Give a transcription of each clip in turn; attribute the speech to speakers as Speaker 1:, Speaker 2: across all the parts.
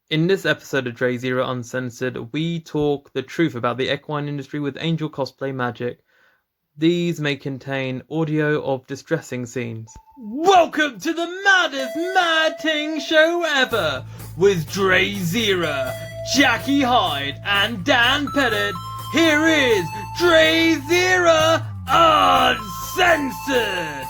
Speaker 1: In this episode of DrayZera Uncensored, we talk the truth about the equine industry with AngelCosplayMagick. These may contain audio of distressing scenes. Welcome to the maddest mad ting show ever with DrayZera, Jackie Hyde, and Dan Pettit. Here is DrayZera Uncensored.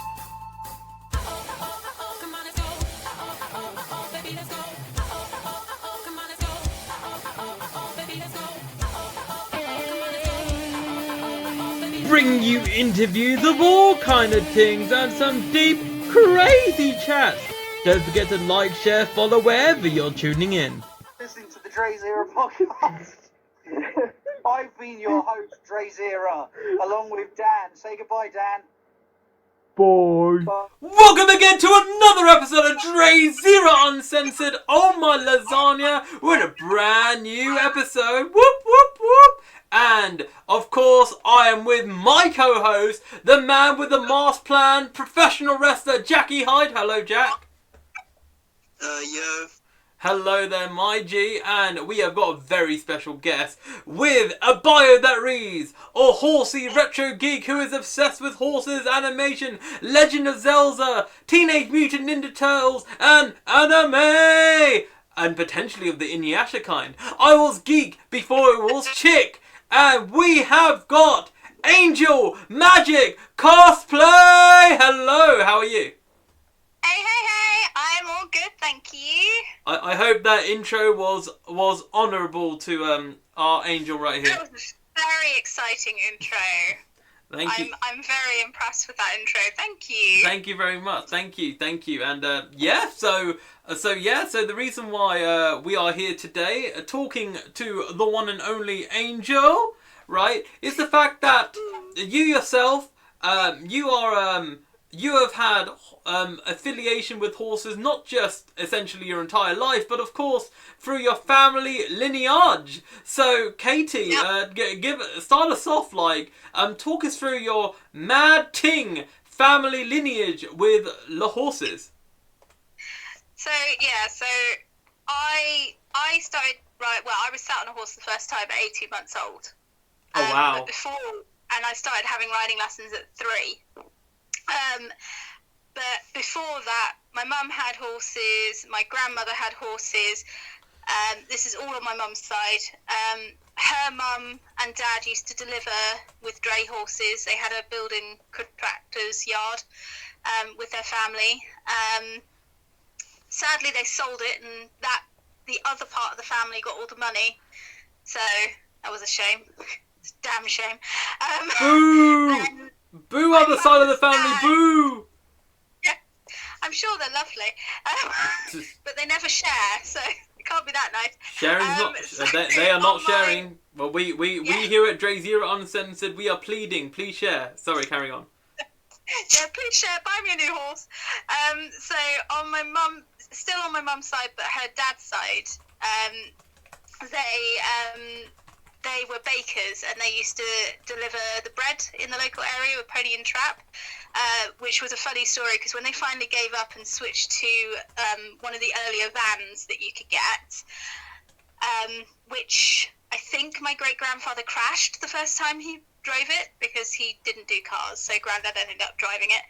Speaker 1: Bring you interviews of all kind of things and some deep, crazy chats. Don't forget to like, share, follow wherever you're tuning in.
Speaker 2: Listening to the DrayZera podcast. I've been your host, DrayZera, along with Dan. Say goodbye, Dan.
Speaker 1: Bye.
Speaker 2: Bye.
Speaker 1: Welcome again to another episode of DrayZera Uncensored. Oh my lasagna, we're in a brand new episode. Whoop, whoop, whoop. And, of course, I am with my co-host, the man with the master plan, professional wrestler, Jackie Hyde. Hello, Jack.
Speaker 3: Yo.
Speaker 1: Hello there, my G. And we have got a very special guest with a bio that reads, a horsey retro geek who is obsessed with horses, animation, Legend of Zelda, Teenage Mutant Ninja Turtles, and anime. And potentially of the Inuyasha kind. I was geek before I was chick. And we have got AngelCosplayMagick Cosplay! Hello, how are you?
Speaker 4: Hey, I'm all good, thank you.
Speaker 1: I hope that intro was honourable to our Angel right here.
Speaker 4: That was a very exciting intro.
Speaker 1: Thank you.
Speaker 4: I'm very impressed with that intro, thank you.
Speaker 1: Thank you very much. Thank you. And so the reason why we are here today talking to the one and only Angel, right, is the fact that you yourself, you have had affiliation with horses, not just essentially your entire life, but of course through your family lineage. So, Katie, start us off, talk us through your mad ting family lineage with the horses.
Speaker 4: So I started, I was sat on a horse the first time at 18 months old.
Speaker 1: Oh, wow.
Speaker 4: And I started having riding lessons at 3. But before that, my mum had horses, my grandmother had horses. This is all on my mum's side. Her mum and dad used to deliver with dray horses. They had a building contractor's yard with their family. Sadly, they sold it, and the other part of the family got all the money. So that was a shame. It's a damn shame.
Speaker 1: Boo! Boo other side of the family, boo!
Speaker 4: Yeah, I'm sure they're lovely. But they never share, so it can't be that nice.
Speaker 1: Sharing's they are not sharing. Well, we here at DrayZera Uncensored, we are pleading. Please share. Sorry, carry on.
Speaker 4: Yeah, please share. Buy me a new horse. So on my mum, still on my mum's side, but her dad's side, they were bakers, and they used to deliver the bread in the local area with Pony and Trap, which was a funny story because when they finally gave up and switched to one of the earlier vans that you could get, which I think my great-grandfather crashed the first time he drove it because he didn't do cars, so Grandad ended up driving it.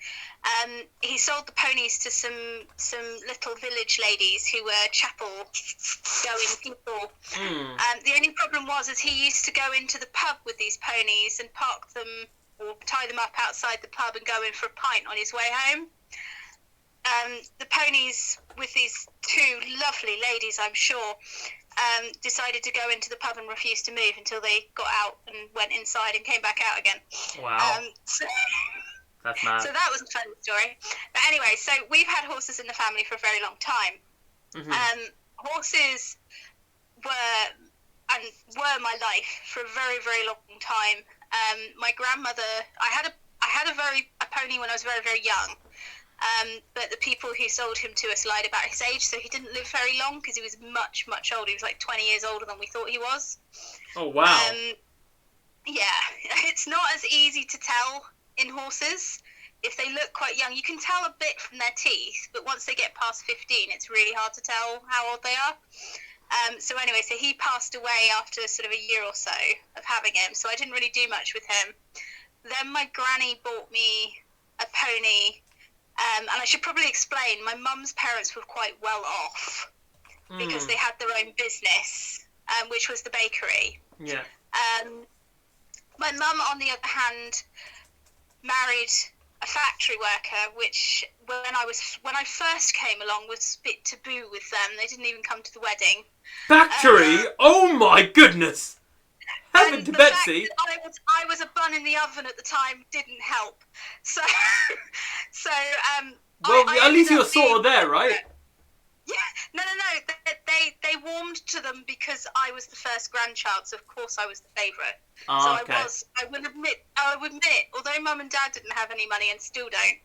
Speaker 4: He sold the ponies to some little village ladies who were chapel-going people. The only problem was he used to go into the pub with these ponies and park them or tie them up outside the pub and go in for a pint on his way home. The ponies, with these two lovely ladies, I'm sure, decided to go into the pub and refuse to move until they got out and went inside and came back out again.
Speaker 1: Wow. That's mad.
Speaker 4: So that was a funny story. But anyway, so we've had horses in the family for a very long time. Mm-hmm. Horses were my life for a very, very long time. My grandmother, I had a pony when I was very, very young. But the people who sold him to us lied about his age, so he didn't live very long because he was much, much older. He was like 20 years older than we thought he was.
Speaker 1: Oh, wow.
Speaker 4: Yeah, it's not as easy to tell in horses. If they look quite young, you can tell a bit from their teeth, but once they get past 15, it's really hard to tell how old they are. So anyway, so he passed away after sort of a year or so of having him, so I didn't really do much with him. Then my granny bought me a pony, and I should probably explain, my mum's parents were quite well off because they had their own business, which was the bakery.
Speaker 1: Yeah.
Speaker 4: My mum, on the other hand, married a factory worker, which when I first came along was a bit taboo with them. They didn't even come to the wedding.
Speaker 1: Factory? Oh my goodness! Heaven to
Speaker 4: the
Speaker 1: Betsy!
Speaker 4: fact that I was a bun in the oven at the time didn't help. So,
Speaker 1: Well,
Speaker 4: I
Speaker 1: at least
Speaker 4: ended
Speaker 1: you were
Speaker 4: up
Speaker 1: sort of
Speaker 4: being-
Speaker 1: there, right?
Speaker 4: Yeah, no. They warmed to them because I was the first grandchild, so of course I was the favourite.
Speaker 1: Oh,
Speaker 4: So
Speaker 1: okay.
Speaker 4: I will admit, although Mum and Dad didn't have any money and still don't,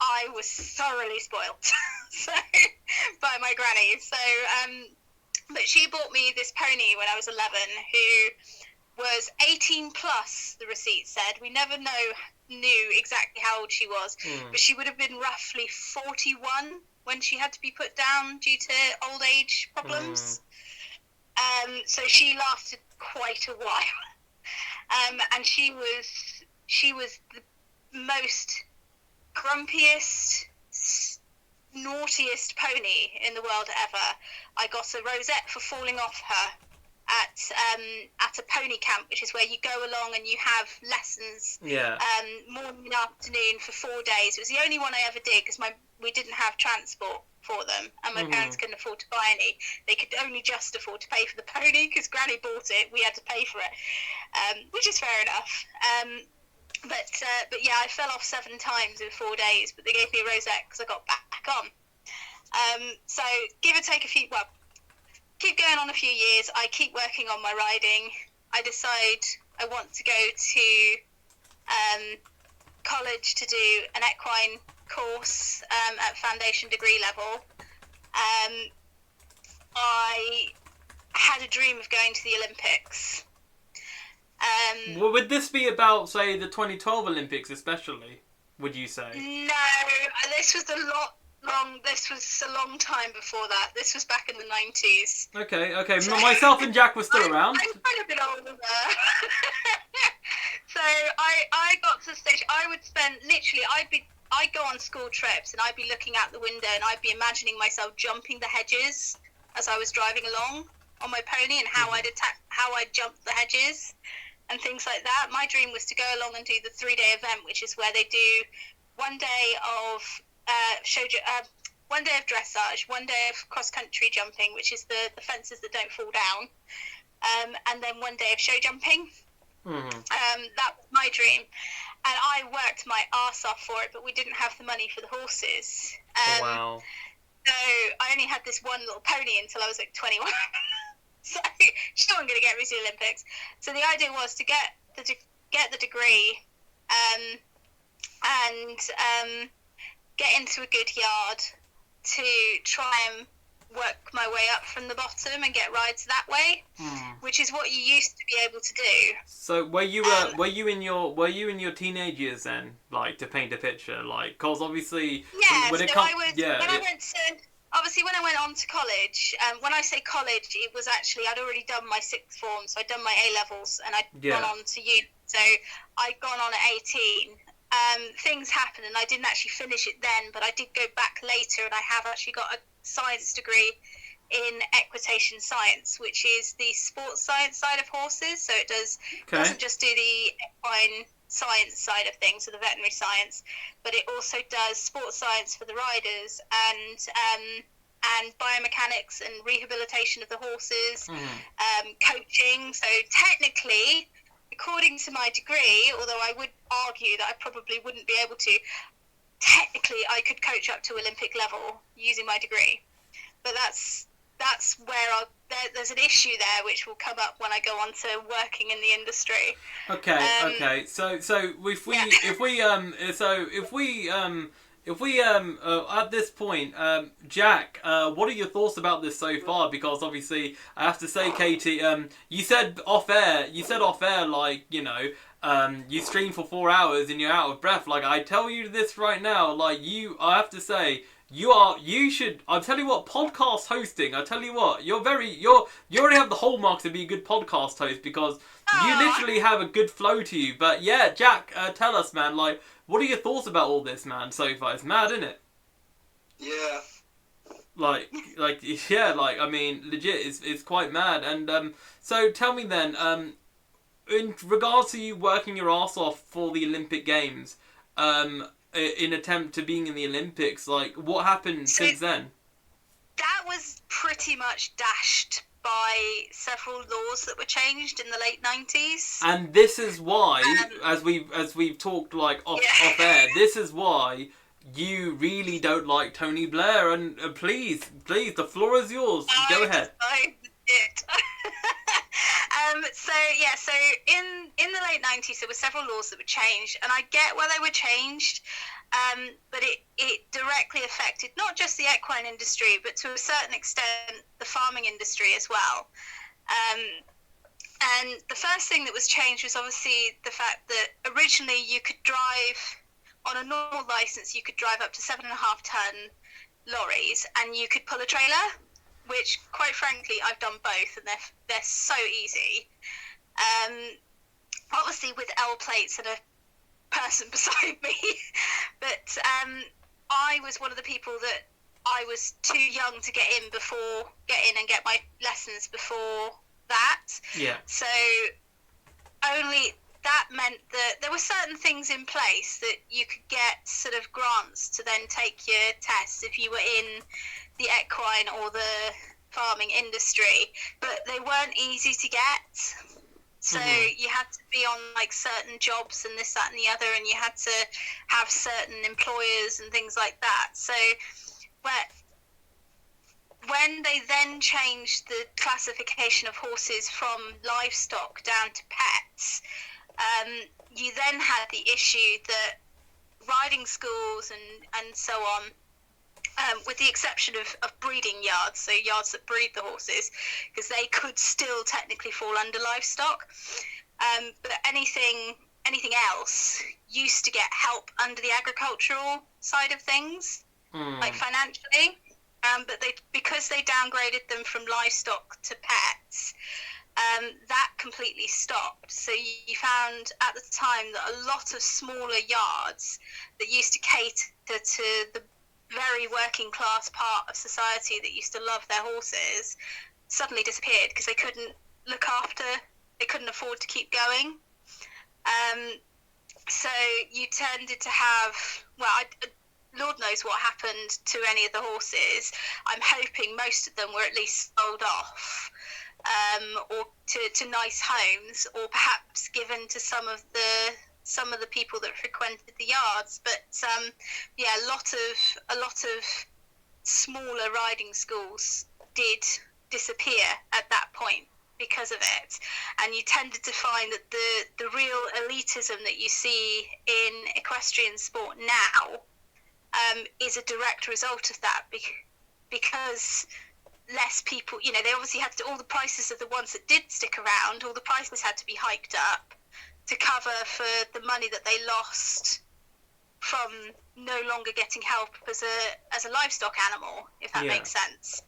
Speaker 4: I was thoroughly spoilt so, by my granny. So, but she bought me this pony when I was 11, who was 18 plus, the receipt said. We never knew exactly how old she was, but she would have been roughly 41 when she had to be put down due to old age problems. So she lasted quite a while. And she was the most grumpiest, naughtiest pony in the world ever. I got a rosette for falling off her at a pony camp, which is where you go along and you have lessons morning and afternoon for 4 days. It was the only one I ever did because we didn't have transport for them, and my parents couldn't afford to buy any. They could only just afford to pay for the pony because Granny bought it. We had to pay for it, which is fair enough. But yeah, I fell off 7 times in 4 days, but they gave me a rosette because I got back on. So give or take keep going on a few years. I keep working on my riding. I decide I want to go to college to do an equine course at foundation degree level. I had a dream of going to the Olympics.
Speaker 1: Well, would this be about, say, the 2012 Olympics especially, would you say?
Speaker 4: No, this was a long time before that. This was back in the 90s.
Speaker 1: Okay. So, myself and Jack were still around.
Speaker 4: I'm quite a bit older. So I got to the stage, I would spend, literally, I'd go on school trips and I'd be looking out the window and I'd be imagining myself jumping the hedges as I was driving along on my pony and how I'd jump the hedges and things like that. My dream was to go along and do the 3-day event, which is where they do 1 day of one day of dressage, 1 day of cross-country jumping, which is the fences that don't fall down, and then 1 day of show jumping. That was my dream, and I worked my arse off for it, but we didn't have the money for the horses.
Speaker 1: Wow.
Speaker 4: So I only had this one little pony until I was like 21. So she wasn't going to get me to the Olympics. So the idea was to get the degree, and get into a good yard to try and work my way up from the bottom and get rides that way, which is what you used to be able to do.
Speaker 1: So were you in your teenage years then, like, to paint a picture, like, cause obviously when I went on to college, when I say college, it was actually, I'd already done my sixth form, so I'd done my A-levels and I'd gone on to uni, so I'd gone on at 18. Things happened and I didn't actually finish it then, but I did go back later and I have actually got a science degree in equitation science, which is the sports science side of horses. So it doesn't just do the equine science side of things, so the veterinary science, but it also does sports science for the riders and biomechanics and rehabilitation of the horses, coaching. So technically, according to my degree, although I would argue that I probably wouldn't be able to, technically I could coach up to Olympic level using my degree. But that's where there's an issue there which will come up when I go on to working in the industry. Okay. So if we at this point, Jack, what are your thoughts about this so far? Because obviously, I have to say, Katie, you said off air, like, you know, you stream for 4 hours and you're out of breath. Like, I tell you this right now, like, I have to say, You should. I'll tell you what. Podcast hosting. I tell you what. You already have the hallmarks to be a good podcast host because you literally have a good flow to you. But yeah, Jack, tell us, man. Like, what are your thoughts about all this, man? So far, it's mad, isn't it?
Speaker 3: Yeah.
Speaker 1: Like, yeah. Like, I mean, legit, it's quite mad. And so tell me then. In regards to you working your ass off for the Olympic Games, in attempt to being in the Olympics, like, what happened since then?
Speaker 4: That was pretty much dashed by several laws that were changed in the late 90s.
Speaker 1: And this is why, as we've talked like off air, this is why you really don't like Tony Blair. And please, the floor is yours. Go ahead.
Speaker 4: I did. So in the late 90s there were several laws that were changed, and I get why they were changed, but it directly affected not just the equine industry, but to a certain extent the farming industry as well. And the first thing that was changed was obviously the fact that originally you could drive, on a normal license, you could drive up to 7.5 ton lorries, and you could pull a trailer, which, quite frankly, I've done both, and they're so easy. Obviously, with L plates and a person beside me, but I was one of the people that I was too young to get in and get my lessons before that.
Speaker 1: Yeah.
Speaker 4: So only that meant that there were certain things in place that you could get sort of grants to then take your tests if you were in the equine or the farming industry, but they weren't easy to get. So you had to be on like certain jobs and this, that, and the other, and you had to have certain employers and things like that. So when they then changed the classification of horses from livestock down to pets, you then had the issue that riding schools and so on, with the exception of breeding yards, so yards that breed the horses, because they could still technically fall under livestock. But anything else used to get help under the agricultural side of things, like financially. But because they downgraded them from livestock to pets, that completely stopped. So you found at the time that a lot of smaller yards that used to cater to the very working class part of society that used to love their horses suddenly disappeared because they couldn't afford to keep going. So you tended to have, Lord knows what happened to any of the horses. I'm hoping most of them were at least sold off, or to nice homes, or perhaps given to some of the people that frequented the yards. But a lot of smaller riding schools did disappear at that point because of it, and you tended to find that the real elitism that you see in equestrian sport now is a direct result of that, because less people, they obviously had to, all the prices of the ones that did stick around, all the prices had to be hiked up to cover for the money that they lost from no longer getting help as a livestock animal, if that makes sense.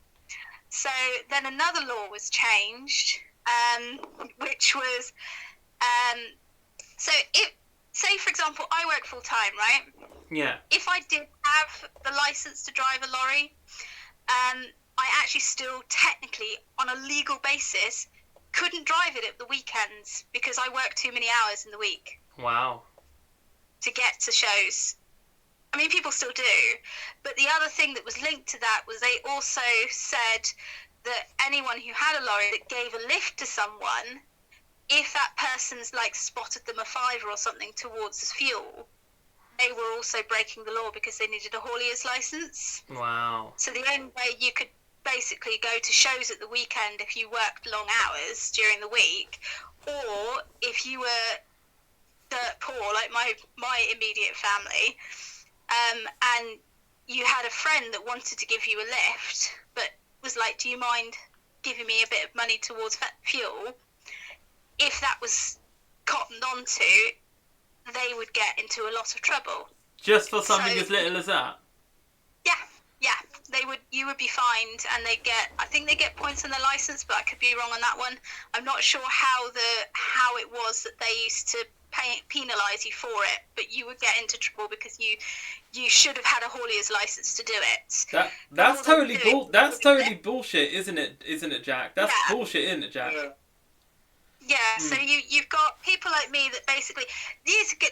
Speaker 4: So then another law was changed, which was, say for example, I work full time, right?
Speaker 1: Yeah.
Speaker 4: If I did have the license to drive a lorry, I actually still technically, on a legal basis, couldn't drive it at the weekends because I work too many hours in the week.
Speaker 1: Wow.
Speaker 4: To get to shows. I mean, people still do. But the other thing that was linked to that was they also said that anyone who had a lorry that gave a lift to someone, if that person's spotted them a fiver or something towards fuel, they were also breaking the law because they needed a haulier's license.
Speaker 1: Wow. So
Speaker 4: the only way you could basically go to shows at the weekend if you worked long hours during the week, or if you were dirt poor, like my immediate family, and you had a friend that wanted to give you a lift, but was like, do you mind giving me a bit of money towards fuel? If that was cottoned onto, they would get into a lot of trouble.
Speaker 1: Just for something as little as that?
Speaker 4: you would be fined, and I think they get points on their license, but I could be wrong on that one. I'm not sure how it was that they used to penalise you for it, but you would get into trouble because you should have had a hauliers license to do it.
Speaker 1: That's totally bullshit, isn't it, Jack? That's bullshit, isn't it, Jack?
Speaker 4: Yeah, so you've got people like me that basically,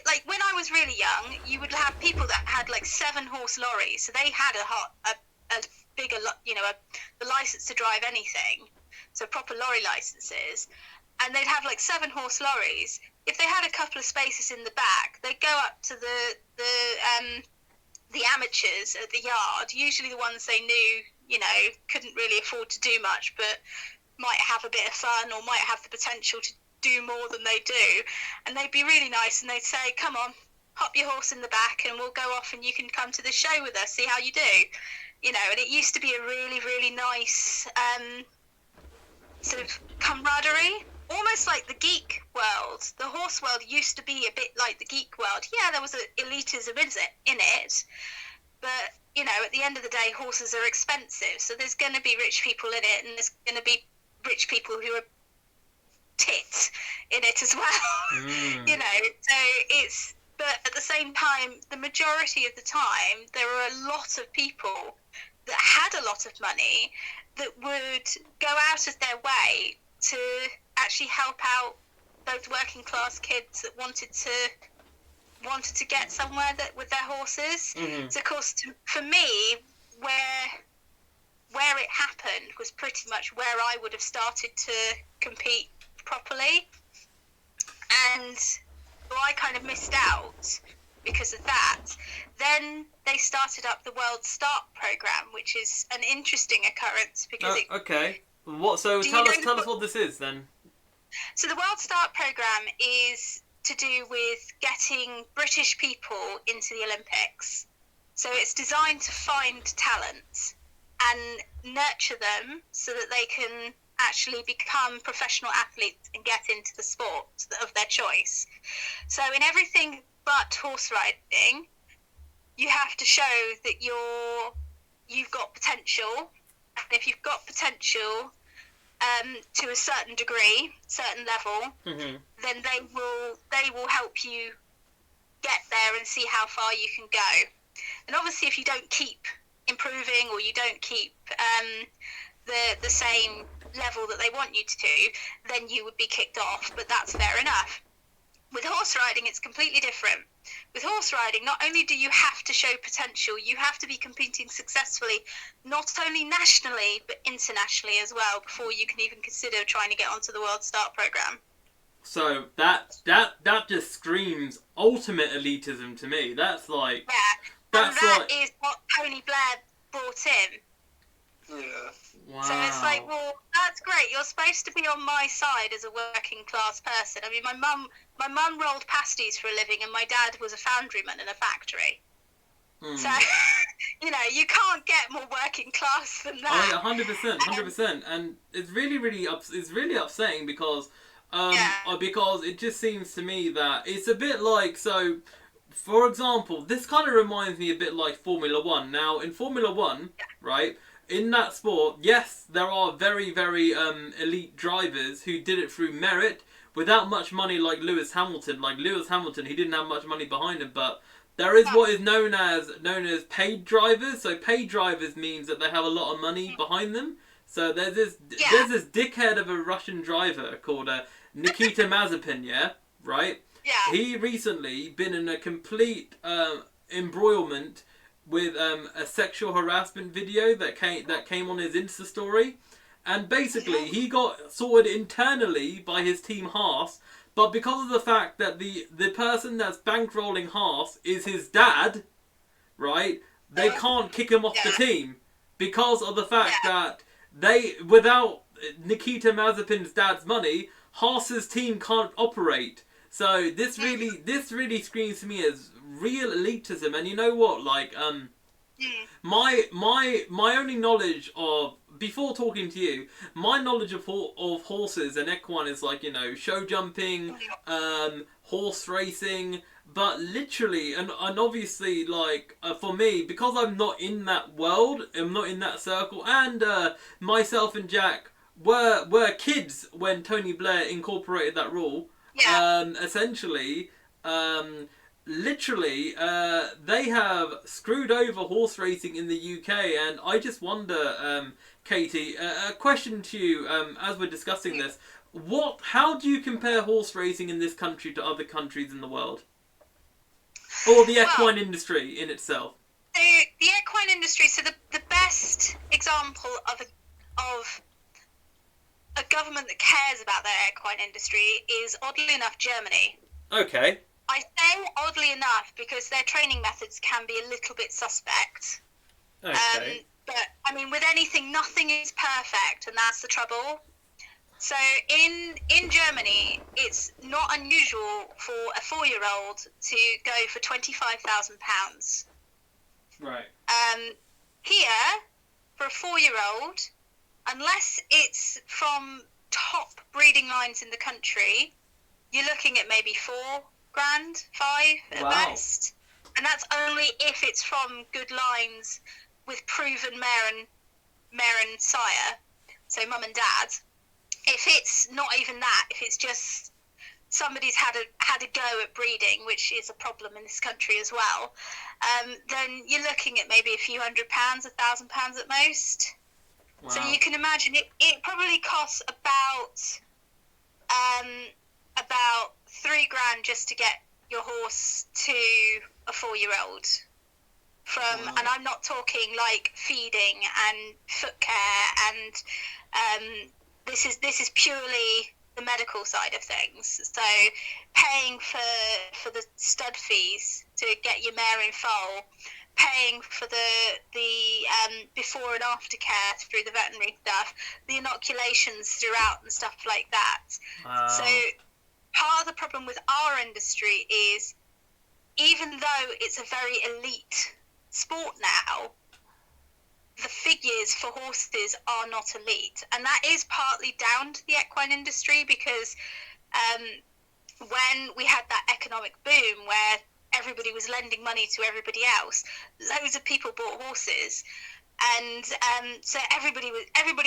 Speaker 4: like when I was really young, you would have people that had like 7-horse lorries, so they had a bigger, the license to drive anything, so proper lorry licenses, and they'd have like 7-horse lorries. If they had a couple of spaces in the back, they'd go up to the amateurs at the yard, usually the ones they knew, couldn't really afford to do much, but might have a bit of fun or might have the potential to do more than they do, and they'd be really nice, and they'd say, come on, hop your horse in the back and we'll go off and you can come to the show with us, see how you do, and it used to be a really, really nice sort of camaraderie, almost like the geek world. The horse world used to be a bit like the geek world. Yeah, there was elitism in it, but at the end of the day, horses are expensive, so there's going to be rich people in it, and there's going to be rich people who are tit in it as well. So it's, but at the same time, the majority of the time, there are a lot of people that had a lot of money that would go out of their way to actually help out those working class kids that wanted to get somewhere with their horses. So of course, for me, where it happened was pretty much where I would have started to compete properly, and so I kind of missed out because of that. Then they started up the World Start program, which is an interesting occurrence because
Speaker 1: okay. What? So tell us what this is then.
Speaker 4: So the World Start program is to do with getting British people into the Olympics. So it's designed to find talent and nurture them so that they can actually become professional athletes and get into the sport of their choice. So in everything but horse riding, you have to show that you've got potential, and if you've got potential to a certain degree, certain level, then they will help you get there and see how far you can go. And obviously, if you don't keep improving or you don't keep the same level that they want you to do, then you would be kicked off, but that's fair enough. With horse riding, it's completely different. With horse riding, not only do you have to show potential, you have to be competing successfully, not only nationally, but internationally as well, before you can even consider trying to get onto the World Start program.
Speaker 1: So that just screams ultimate elitism to me. That's like...
Speaker 4: Yeah, and that is what Tony Blair brought in.
Speaker 3: Yeah.
Speaker 1: Wow.
Speaker 4: So it's like, well, that's great. You're supposed to be on my side as a working class person. I mean, my mum rolled pasties for a living, and my dad was a foundryman in a factory. So, you can't get more working class than that.
Speaker 1: 100%. And it's really upsetting because because it just seems to me that it's a bit like, so for example, this kind of reminds me a bit like Formula 1. Now, in Formula 1, right, in that sport, yes, there are very, very elite drivers who did it through merit without much money, like Lewis Hamilton. Like Lewis Hamilton, he didn't have much money behind him, but there is what is known as paid drivers. So paid drivers means that they have a lot of money behind them. So there's this dickhead of a Russian driver called Nikita Mazepin, right?
Speaker 4: Yeah.
Speaker 1: He recently been in a complete embroilment with a sexual harassment video that came on his Insta story, and basically he got sorted internally by his team Haas, but because of the fact that the person that's bankrolling Haas is his dad, right? They can't kick him off the team because of the fact that without Nikita Mazepin's dad's money, Haas's team can't operate. So this really screams to me as real elitism. And you know what, like my only knowledge of, before talking to you, my knowledge of horses and equine is like, show jumping, horse racing, But literally, and obviously, like, for me, because I'm not in that world, I'm not in that circle, and myself and Jack were kids when Tony Blair incorporated that rule.
Speaker 4: Yeah.
Speaker 1: Essentially, literally, they have screwed over horse racing in the UK, and I just wonder, Katie, a question to you, as we're discussing this, how do you compare horse racing in this country to other countries in the world? Or the equine industry in itself?
Speaker 4: So the equine industry, so the best example of a government that cares about their equine industry is, oddly enough, Germany.
Speaker 1: Okay.
Speaker 4: I say oddly enough because their training methods can be a little bit suspect.
Speaker 1: Okay.
Speaker 4: But, I mean, with anything, nothing is perfect, and that's the trouble. So in Germany, it's not unusual for a 4-year-old to go for £25,000.
Speaker 1: Right.
Speaker 4: Here, for a 4-year-old, unless it's from top breeding lines in the country, you're looking at maybe £4,000, £5,000 at best. And that's only if it's from good lines with proven mare and sire, so mum and dad. If it's not even that, if it's just somebody's had a go at breeding, which is a problem in this country as well, then you're looking at maybe a few £100, £1,000 at most.
Speaker 1: Wow.
Speaker 4: So you can imagine it probably costs about £3,000 just to get your horse to a 4-year-old.
Speaker 1: Wow.
Speaker 4: And I'm not talking like feeding and foot care and this is purely the medical side of things. So paying for the stud fees to get your mare in foal, paying for the before and after care through the veterinary stuff, the inoculations throughout and stuff like that.
Speaker 1: Wow.
Speaker 4: So part of the problem with our industry is, even though it's a very elite sport now, the figures for horses are not elite, and that is partly down to the equine industry because when we had that economic boom where everybody was lending money to everybody else, loads of people bought horses, and so everybody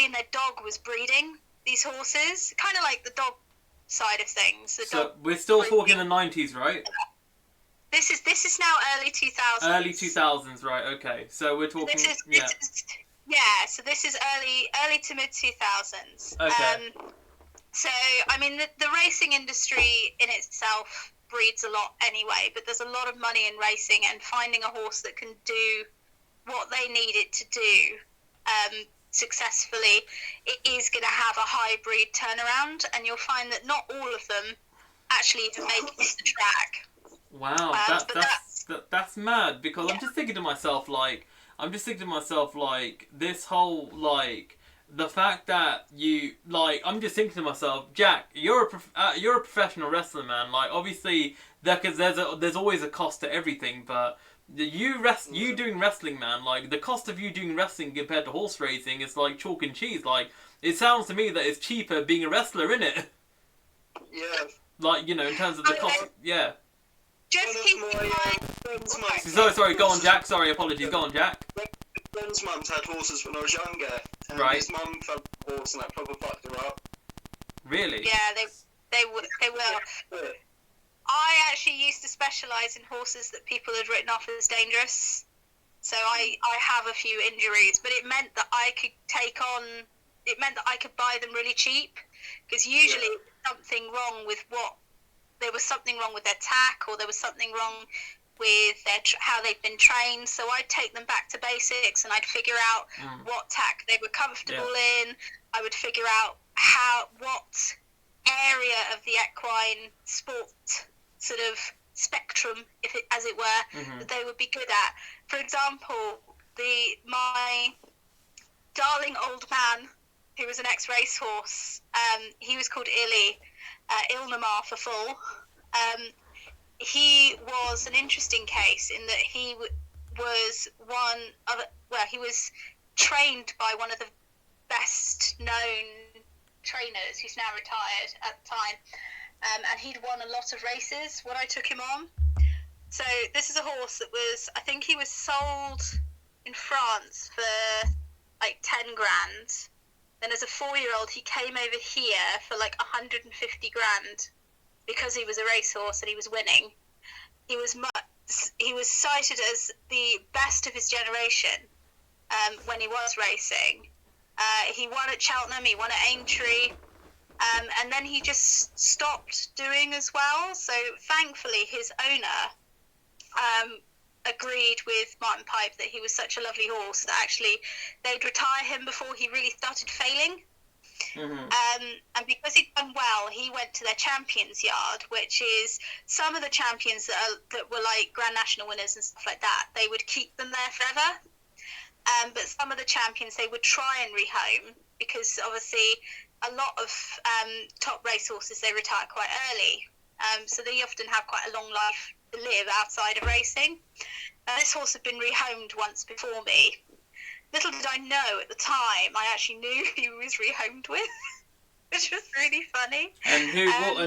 Speaker 4: and their dog was breeding these horses, kind of like the dog side of things.
Speaker 1: So we're still talking the 90s, right?
Speaker 4: This is now early 2000s.
Speaker 1: Early 2000s, right? Okay, so we're talking.
Speaker 4: So this is early to mid 2000s.
Speaker 1: Okay.
Speaker 4: So I mean, the racing industry in itself breeds a lot anyway, but there's a lot of money in racing, and finding a horse that can do what they need it to do successfully, it is going to have a high breed turnaround, and you'll find that not all of them actually even make it to the track.
Speaker 1: Wow, that's mad, because I'm just thinking to myself, like, this whole, like, the fact that you, like, I'm just thinking to myself, Jack, you're a professional wrestler, man. Like, obviously, there's always a cost to everything, but you doing wrestling, man, like, the cost of you doing wrestling compared to horse racing is like chalk and cheese. Like, it sounds to me that it's cheaper being a wrestler, innit?
Speaker 3: Yeah.
Speaker 1: Like, you know, in terms of the cost, yeah.
Speaker 4: Just keep in mind.
Speaker 1: Sorry, go on, Jack. Sorry, apologies. Go on, Jack.
Speaker 3: My friend's mum's had horses when I was younger, and
Speaker 1: Right.
Speaker 3: his mum fell off a horse and that proper fucked her up.
Speaker 1: Really?
Speaker 4: Yeah, they will. I actually used to specialise in horses that people had written off as dangerous. So I have a few injuries, but it meant that I could buy them really cheap, because usually there was something wrong with their tack, or there was something wrong with how they'd been trained. So I'd take them back to basics, and I'd figure out what tack they were comfortable in. I would figure out what area of the equine sport sort of spectrum, as it were, that they would be good at. For example, my darling old man, who was an ex-racehorse, he was called Ilnamar for full. He was an interesting case in that he was he was trained by one of the best known trainers, who's now retired at the time, and he'd won a lot of races when I took him on. So this is a horse that was, I think he was sold in France for like 10 grand. Then as a 4-year-old, he came over here for like 150 grand because he was a racehorse and he was winning. He was cited as the best of his generation when he was racing. He won at Cheltenham, he won at Aintree, and then he just stopped doing as well. So thankfully his owner agreed with Martin Pipe that he was such a lovely horse that actually they'd retire him before he really started failing. And because he'd done well, he went to their champions yard, which is some of the champions that were like Grand National winners and stuff like that. They would keep them there forever. But some of the champions they would try and rehome, because obviously a lot of top racehorses, they retire quite early. So they often have quite a long life to live outside of racing. This horse had been rehomed once before me. Little did I know at the time, I actually knew who he was rehomed with, which was really funny.
Speaker 1: And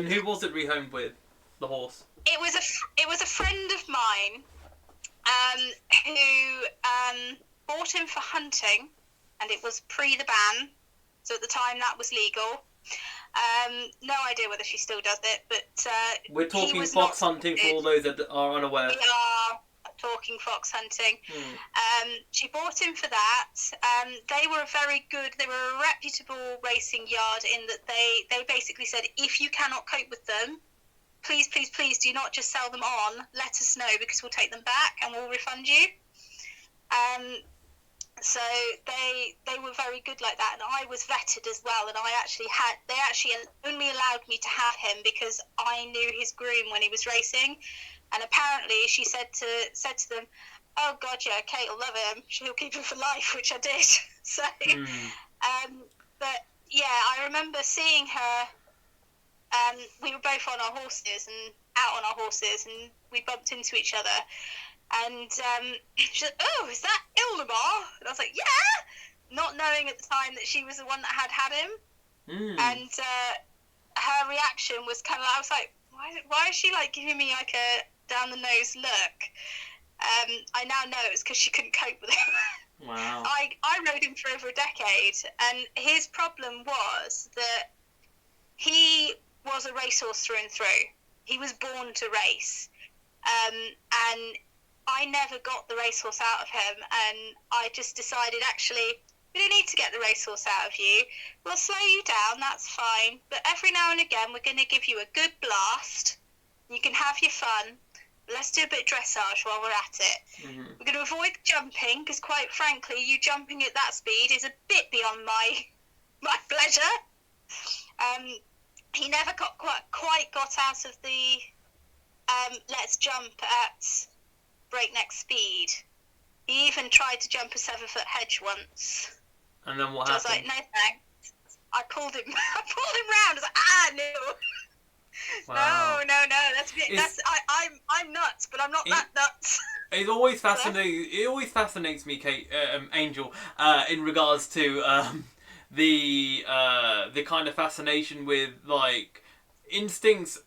Speaker 1: who was it rehomed with? The horse.
Speaker 4: It was a friend of mine who bought him for hunting, and it was pre the ban, so at the time that was legal. No idea whether she still does it, but
Speaker 1: we're talking fox hunting for all those that are unaware.
Speaker 4: We are talking fox hunting. She bought him for that. They were a reputable racing yard in that they basically said, if you cannot cope with them, please do not just sell them on, let us know, because we'll take them back and we'll refund you. So they were very good like that, and I was vetted as well, and they actually only allowed me to have him because I knew his groom when he was racing. And apparently she said to them, oh God, yeah, Kate will love him. She'll keep him for life, which I did. So, but yeah, I remember seeing her. We were both on our horses and out on our horses, and we bumped into each other. And she said, oh, is that Ildemar? And I was like, yeah, not knowing at the time that she was the one that had him. And her reaction was kind of, I was like, why is she like giving me like a down the nose look? I now know it's because she couldn't cope with him.
Speaker 1: Wow.
Speaker 4: I rode him for over a decade, and his problem was that he was a racehorse through and through. He was born to race, and I never got the racehorse out of him, and I just decided, actually, we don't need to get the racehorse out of you. We'll slow you down, that's fine. But every now and again, we're going to give you a good blast. You can have your fun. Let's do a bit of dressage while we're at it. We're going to avoid jumping, because quite frankly, you jumping at that speed is a bit beyond my pleasure. He never quite got out of the let's jump at breakneck speed. He even tried to jump a 7-foot hedge once.
Speaker 1: And then what
Speaker 4: happened? I
Speaker 1: happened?
Speaker 4: was like, no thanks. I pulled him round. I was like, no.
Speaker 1: Wow.
Speaker 4: No. I'm nuts, but I'm not that nuts.
Speaker 1: It always fascinates me, Kate, Angel, in regards to the kind of fascination with like instincts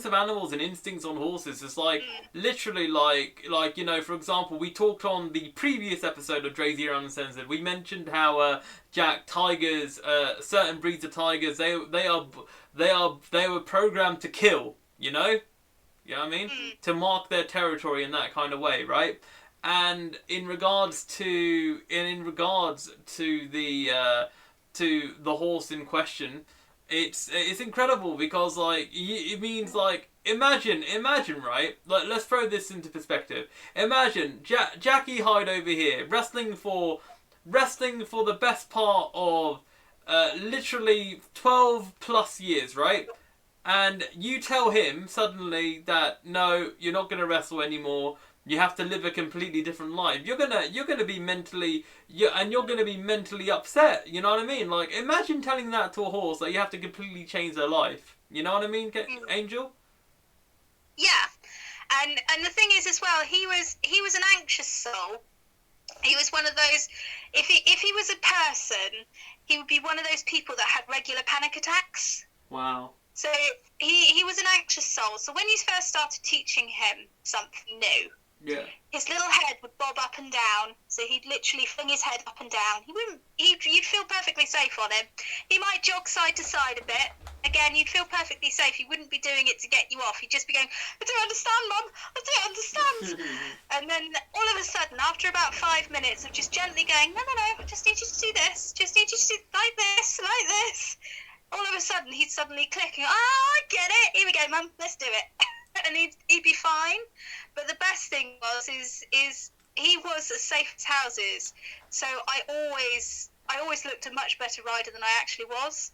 Speaker 1: of animals and instincts on horses. It's like literally like you know, for example, we talked on the previous episode of DrayZera UNCENSORED. We mentioned how Jack, tigers, certain breeds of tigers, they were programmed to kill. You know what I mean? To mark their territory in that kind of way, right? And in regards to the horse in question, it's incredible, because like it means like imagine right, like let's throw this into perspective. Imagine Jackie Hyde over here wrestling for the best part of literally 12 plus years, right? And you tell him suddenly that no, you're not going to wrestle anymore. You have to live a completely different life. You're gonna be mentally upset. You know what I mean? Like, imagine telling that to a horse that you have to completely change their life. You know what I mean, Angel?
Speaker 4: Yeah, and the thing is as well, he was an anxious soul. He was one of those. If he was a person, he would be one of those people that had regular panic attacks.
Speaker 1: Wow.
Speaker 4: So he was an anxious soul. So when you first started teaching him something new,
Speaker 1: Yeah.
Speaker 4: his little head would bob up and down. So he'd literally fling his head up and down. You'd feel perfectly safe on him. He might jog side to side a bit. Again, you'd feel perfectly safe. He wouldn't be doing it to get you off. He'd just be going, I don't understand, Mum. I don't understand. And then all of a sudden, after about 5 minutes of just gently going, no, I just need you to do this. Just need you to do like this, like this. All of a sudden, he'd suddenly click and go, I get it. Here we go, Mum. Let's do it. And he'd be fine. But the best thing was he was as safe as houses. So I always looked a much better rider than I actually was.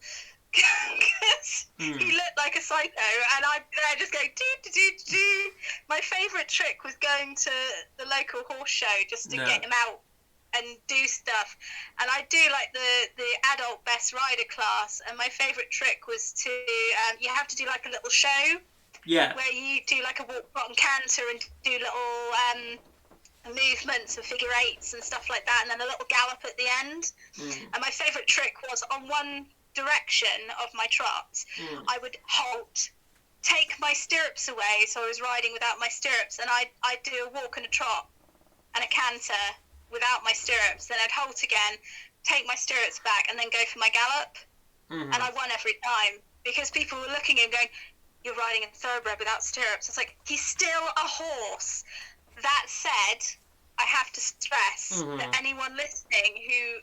Speaker 4: Because he looked like a psycho, and I'd be there just going do. My favourite trick was going to the local horse show just to get him out and do stuff. And I do like the adult best rider class, and my favourite trick was to you have to do like a little show.
Speaker 1: Yeah.
Speaker 4: Where you do like a walk, trot and canter and do little movements of figure eights and stuff like that, and then a little gallop at the end. And my favourite trick was on one direction of my trot, I would halt, take my stirrups away, so I was riding without my stirrups, and I'd do a walk and a trot and a canter without my stirrups. Then I'd halt again, take my stirrups back, and then go for my gallop. And I won every time because people were looking at him going, you're riding a thoroughbred without stirrups. It's like, he's still a horse. That said, I have to stress that anyone listening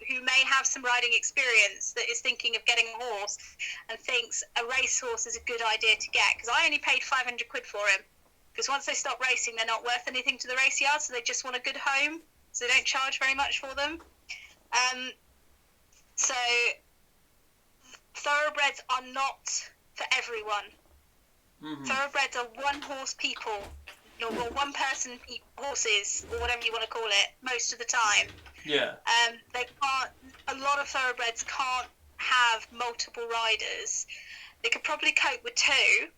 Speaker 4: who may have some riding experience that is thinking of getting a horse and thinks a racehorse is a good idea to get, because I only paid 500 quid for him, because once they stop racing, they're not worth anything to the race yard, so they just want a good home, so they don't charge very much for them. So thoroughbreds are not for everyone. Thoroughbreds are one-horse people, or one-person horses, or whatever you want to call it, most of the time.
Speaker 1: Yeah.
Speaker 4: They can't. A lot of thoroughbreds can't have multiple riders. They could probably cope with two,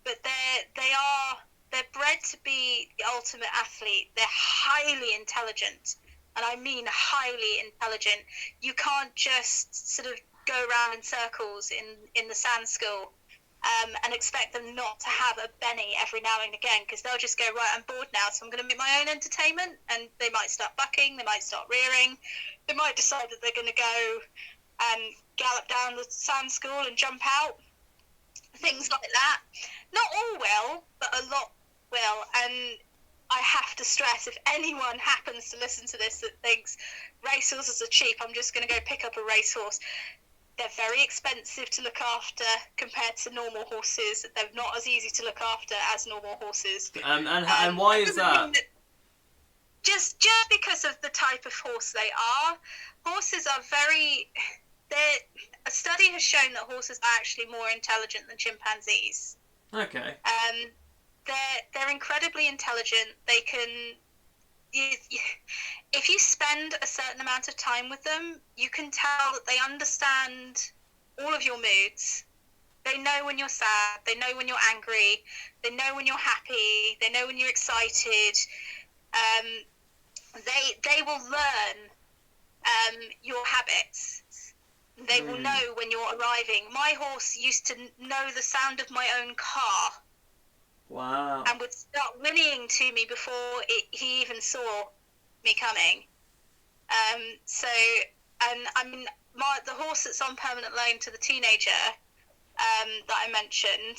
Speaker 4: but they're bred to be the ultimate athlete. They're highly intelligent, and I mean highly intelligent. You can't just sort of go around in circles in the sand school. And expect them not to have a Benny every now and again, because they'll just go, right, I'm bored now, so I'm going to make my own entertainment, and they might start bucking, they might start rearing, they might decide that they're going to go and gallop down the sand school and jump out, things like that. Not all will, but a lot will, and I have to stress, if anyone happens to listen to this that thinks racehorses are cheap, I'm just going to go pick up a racehorse. They're very expensive to look after compared to normal horses. They're not as easy to look after as normal horses.
Speaker 1: And why is that?
Speaker 4: Just because of the type of horse they are. Horses are a study has shown that horses are actually more intelligent than chimpanzees.
Speaker 1: Okay.
Speaker 4: They're incredibly intelligent. They can... if you spend a certain amount of time with them, you can tell that they understand all of your moods. They know when you're sad, they know when you're angry, they know when you're happy, they know when you're excited. They will learn your habits. They will know when you're arriving. My horse used to know the sound of my own car.
Speaker 1: Wow.
Speaker 4: And would start whinnying to me before he even saw me coming. The horse that's on permanent loan to the teenager that I mentioned,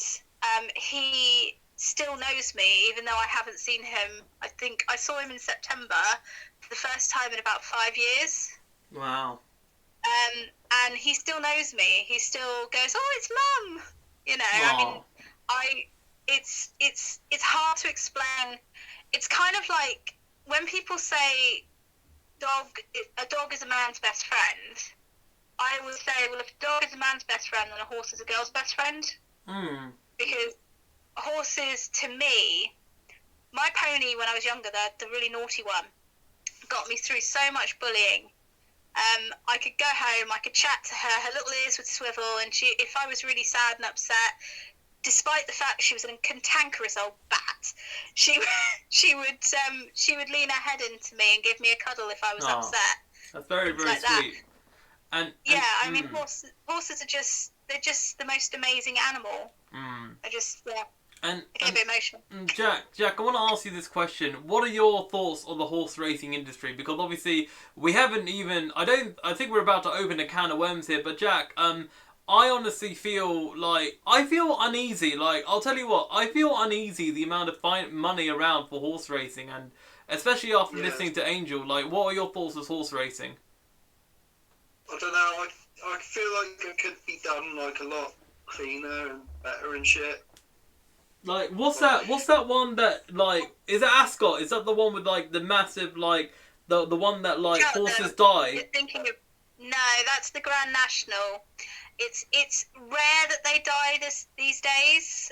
Speaker 4: he still knows me, even though I haven't seen him. I think I saw him in September for the first time in about 5 years.
Speaker 1: Wow.
Speaker 4: And he still knows me. He still goes, "Oh, it's Mum." You know,
Speaker 1: Aww.
Speaker 4: It's hard to explain. It's kind of like when people say a dog is a man's best friend. I would say, well, if a dog is a man's best friend, then a horse is a girl's best friend. Because horses, to me, my pony when I was younger, the really naughty one, got me through so much bullying. I could go home, I could chat to her, her little ears would swivel, and if I was really sad and upset, despite the fact she was a cantankerous old bat, she would lean her head into me and give me a cuddle if I was upset.
Speaker 1: That's very, very
Speaker 4: like
Speaker 1: sweet. And
Speaker 4: I mean, horses are just, they're just the most amazing animal. I just
Speaker 1: And,
Speaker 4: I get a bit emotional.
Speaker 1: Jack, I want to ask you this question. What are your thoughts on the horse racing industry? Because obviously we haven't even. I think we're about to open a can of worms here. But Jack, I honestly feel uneasy. Like, I'll tell you what, I feel uneasy the amount of money around for horse racing, and especially after listening to Angel. Like, what are your thoughts with horse racing?
Speaker 3: I don't know. I feel like it could be done like a lot cleaner and better and shit.
Speaker 1: Like, what's that one that, like, is it Ascot? Is that the one with, like, the massive, like, the one that, like, horses die?
Speaker 4: You're thinking of... No, that's the Grand National. It's rare that they die these days.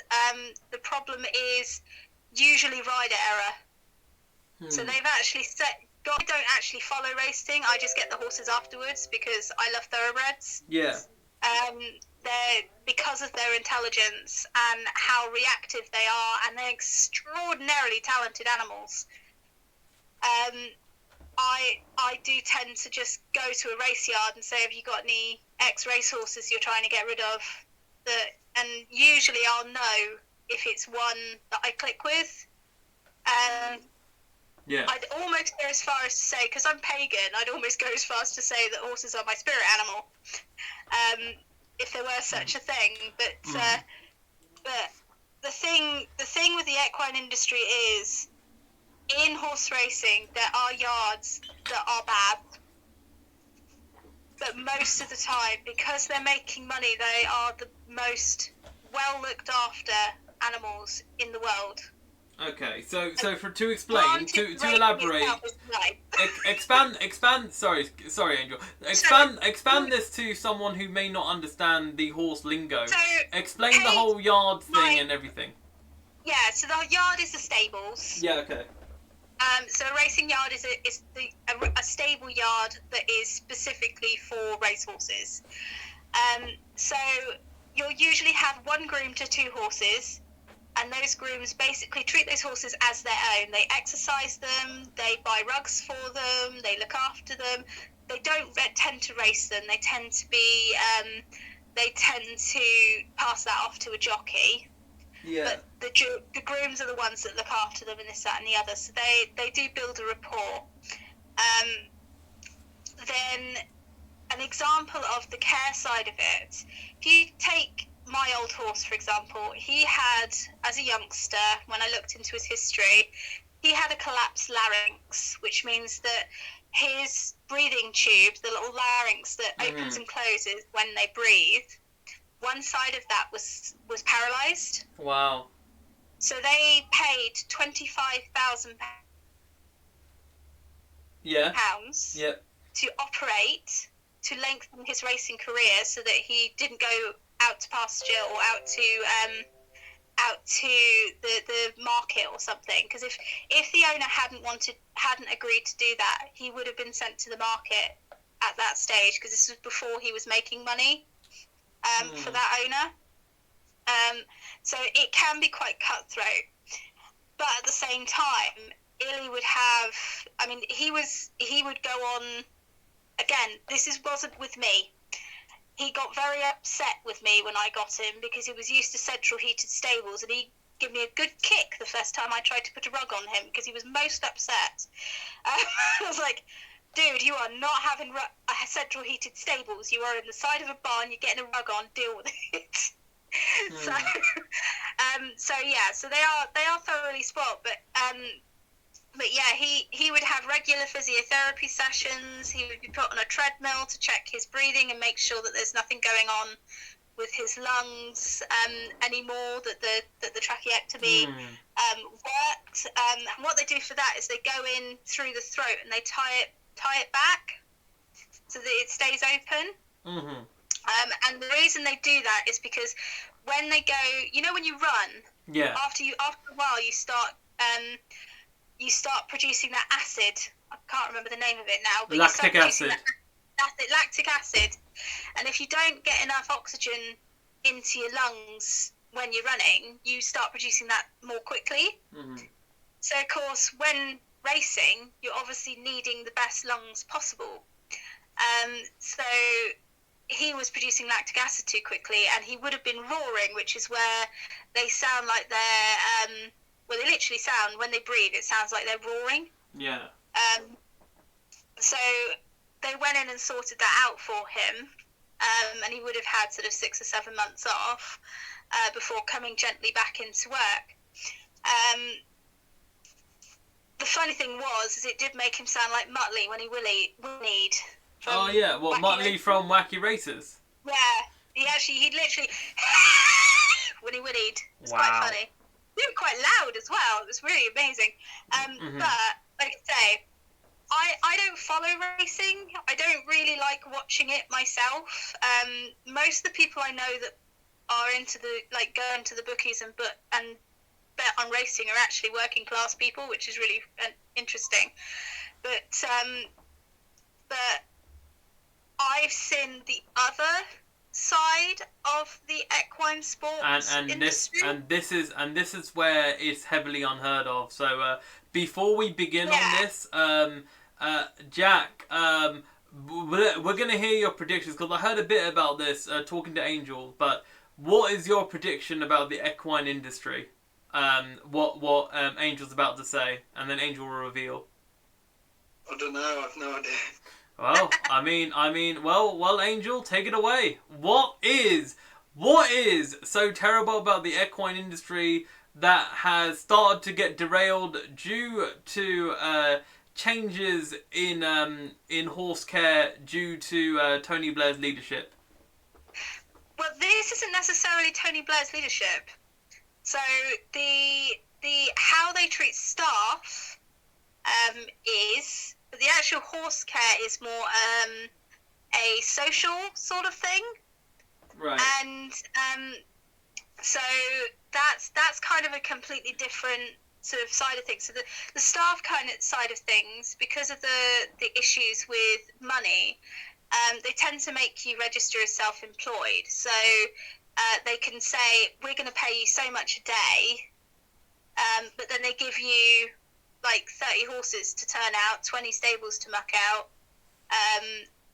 Speaker 4: The problem is usually rider error. So they've actually I don't actually follow racing. I just get the horses afterwards because I love thoroughbreds.
Speaker 1: Yeah.
Speaker 4: They're, because of their intelligence and how reactive they are, and they're extraordinarily talented animals. I do tend to just go to a race yard and say, have you got any ex-race horses you're trying to get rid of? And usually I'll know if it's one that I click with.
Speaker 1: Yeah.
Speaker 4: I'd almost go as far as to say, because I'm pagan, I'd almost go as far as to say that horses are my spirit animal. If there were such a thing, but the thing with the equine industry is, in horse racing there are yards that are bad, but most of the time, because they're making money, they are the most well looked after animals in the world.
Speaker 1: Okay, so to explain, to elaborate, expand. Sorry, Angel. Expand this to someone who may not understand the horse lingo.
Speaker 4: So,
Speaker 1: explain the whole yard thing and everything.
Speaker 4: Yeah, so the yard is the stables.
Speaker 1: Yeah. Okay.
Speaker 4: So a racing yard is a stable yard that is specifically for racehorses. So you'll usually have one groom to two horses. And those grooms basically treat those horses as their own. They exercise them, they buy rugs for them, they look after them. They don't tend to race them. They tend to pass that off to a jockey.
Speaker 1: Yeah.
Speaker 4: But the grooms are the ones that look after them and this, that and the other. So they do build a rapport. Then an example of the care side of it, if you take my old horse, for example, he had, as a youngster, when I looked into his history, he had a collapsed larynx, which means that his breathing tube, the little larynx that opens and closes when they breathe, one side of that was paralysed.
Speaker 1: Wow.
Speaker 4: So they paid £25,000 pounds to operate, to lengthen his racing career so that he didn't go out to pasture or out to the market or something, because if the owner hadn't agreed to do that, he would have been sent to the market at that stage, because this was before he was making money for that owner. So it can be quite cutthroat, but at the same time, Illy would have, I mean, he would go on, again, wasn't with me. He got very upset with me when I got him, because he was used to central heated stables, and he gave me a good kick the first time I tried to put a rug on him, because he was most upset. I was like, dude, you are not having central heated stables. You are in the side of a barn, you're getting a rug on, deal with it. So they are thoroughly spoilt, but yeah, he would have regular physiotherapy sessions. He would be put on a treadmill to check his breathing and make sure that there's nothing going on with his lungs anymore, that the tracheectomy worked. And what they do for that is they go in through the throat and they tie it back so that it stays open. And the reason they do that is because when they go, when you run, after a while you start producing that acid. I can't remember the name of it now. But
Speaker 1: lactic acid.
Speaker 4: Lactic acid. And if you don't get enough oxygen into your lungs when you're running, you start producing that more quickly. So, of course, when racing, you're obviously needing the best lungs possible. So he was producing lactic acid too quickly, and he would have been roaring, which is where they sound like they're, well, they literally sound, when they breathe, it sounds like they're roaring.
Speaker 1: Yeah.
Speaker 4: So they went in and sorted that out for him, and he would have had sort of 6 or 7 months off before coming gently back into work. The funny thing is it did make him sound like Muttley when he whinnied.
Speaker 1: Oh yeah, well, Muttley from Wacky Racers.
Speaker 4: Yeah, he'd literally when he whinnied. It's
Speaker 1: Wow.
Speaker 4: quite funny. He was quite loud as well. It was really amazing. But like I say, I don't follow racing. I don't really like watching it myself. Most of the people I know that are into go into the bookies and bet on racing are actually working class people, which is really interesting. But I've seen the other side of the equine sports industry.
Speaker 1: This is where it's heavily unheard of. So before we begin on this, Jack, we're gonna hear your predictions because I heard a bit about this talking to Angel. But what is your prediction about the equine industry? What Angel's about to say, and then Angel will reveal.
Speaker 3: I don't know. I've no idea.
Speaker 1: Well, I mean, well, Angel, take it away. What is so terrible about the equine industry that has started to get derailed due to changes in horse care due to Tony Blair's leadership?
Speaker 4: Well, this isn't necessarily Tony Blair's leadership. So the how they treat staff is. But the actual horse care is more a social sort of thing,
Speaker 1: right?
Speaker 4: And so that's kind of a completely different sort of side of things. So the staff kind of side of things, because of the issues with money, they tend to make you register as self-employed. So they can say, we're going to pay you so much a day, but then they give you like 30 horses to turn out, 20 stables to muck out,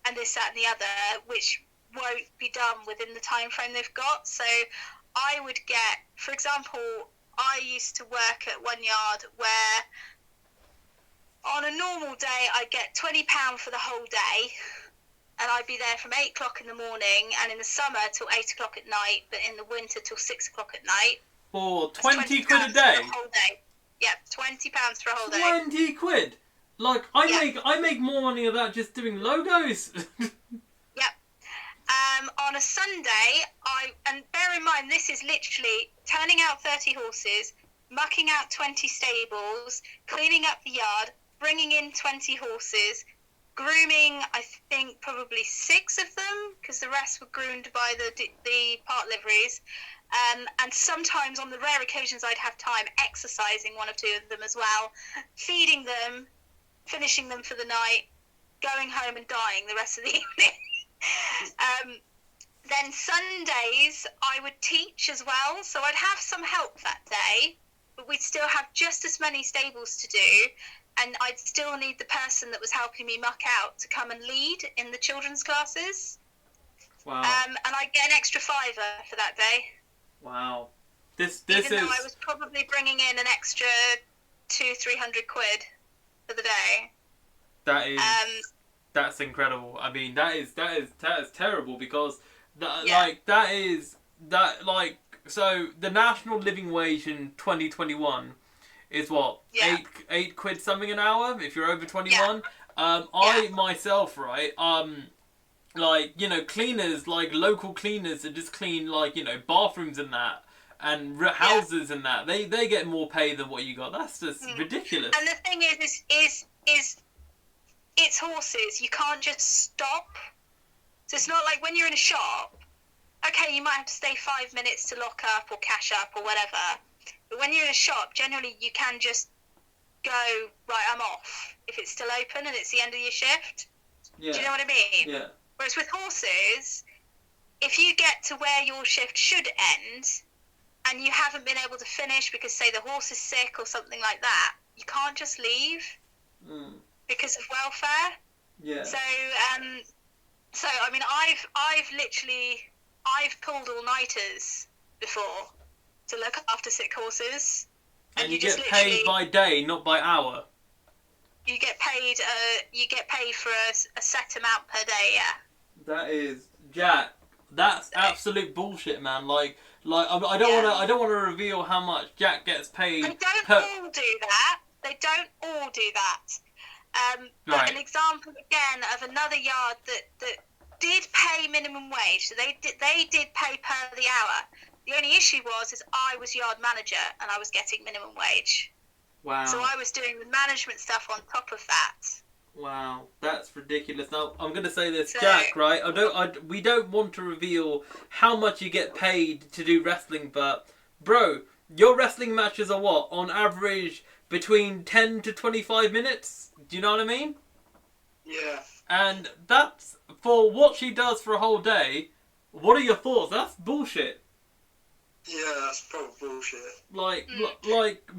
Speaker 4: and this, that, and the other, which won't be done within the time frame they've got. So I would get, for example, I used to work at one yard where on a normal day I'd get £20 for the whole day, and I'd be there from 8 o'clock in the morning, and in the summer till 8 o'clock at night, but in the winter till 6 o'clock at night.
Speaker 1: For 20 quid a day?
Speaker 4: For the whole day. Yeah, £20 for a whole day.
Speaker 1: 20 quid? Like, I make more money of that just doing logos.
Speaker 4: Yep. On a Sunday, and bear in mind, this is literally turning out 30 horses, mucking out 20 stables, cleaning up the yard, bringing in 20 horses, grooming, I think, probably 6 of them, because the rest were groomed by the part liveries. And sometimes, on the rare occasions I'd have time, exercising 1 or 2 of them as well, feeding them, finishing them for the night, going home and dying the rest of the evening. Then Sundays I would teach as well, so I'd have some help that day, but we'd still have just as many stables to do, and I'd still need the person that was helping me muck out to come and lead in the children's classes.
Speaker 1: Wow.
Speaker 4: And I'd get an extra £5 for that day.
Speaker 1: Wow. This
Speaker 4: Even
Speaker 1: is...
Speaker 4: though I was probably bringing in an extra 200-300 quid for the day.
Speaker 1: That is... that's incredible. I mean, that is terrible, because so the national living wage in 2021 is what?
Speaker 4: Yeah.
Speaker 1: 8 quid something an hour if you're over 21. I myself, right, like, you know, cleaners, like local cleaners that just clean, like, you know, bathrooms and that, and houses and that, they get more pay than what you got. That's just ridiculous.
Speaker 4: And the thing is it's horses. You can't just stop. So it's not like when you're in a shop, okay, you might have to stay 5 minutes to lock up or cash up or whatever. But when you're in a shop, generally you can just go, right, I'm off, if it's still open and it's the end of your shift.
Speaker 1: Yeah.
Speaker 4: Do you know what I mean?
Speaker 1: Yeah.
Speaker 4: Whereas with horses, if you get to where your shift should end and you haven't been able to finish because, say, the horse is sick or something like that, you can't just leave because of welfare.
Speaker 1: Yeah.
Speaker 4: So So I mean, I've pulled all-nighters before to look after sick horses,
Speaker 1: And you
Speaker 4: just
Speaker 1: get paid by day, not by hour.
Speaker 4: You get paid. You get paid for a set amount per day. Yeah.
Speaker 1: That is Jack. That's absolute bullshit, man. Like I don't want to reveal how much Jack gets paid.
Speaker 4: They don't all do that. They don't all do that. But an example again of another yard that did pay minimum wage. So they did pay per the hour. The only issue is I was yard manager and I was getting minimum wage.
Speaker 1: Wow.
Speaker 4: So I was doing the management stuff on top of that.
Speaker 1: Wow, that's ridiculous. Now I'm gonna say this, Jack. Right? We don't want to reveal how much you get paid to do wrestling, but bro, your wrestling matches are what on average between 10 to 25 minutes. Do you know what I mean?
Speaker 3: Yeah.
Speaker 1: And that's for what she does for a whole day. What are your thoughts? That's bullshit.
Speaker 3: Yeah, that's probably bullshit.
Speaker 1: Like,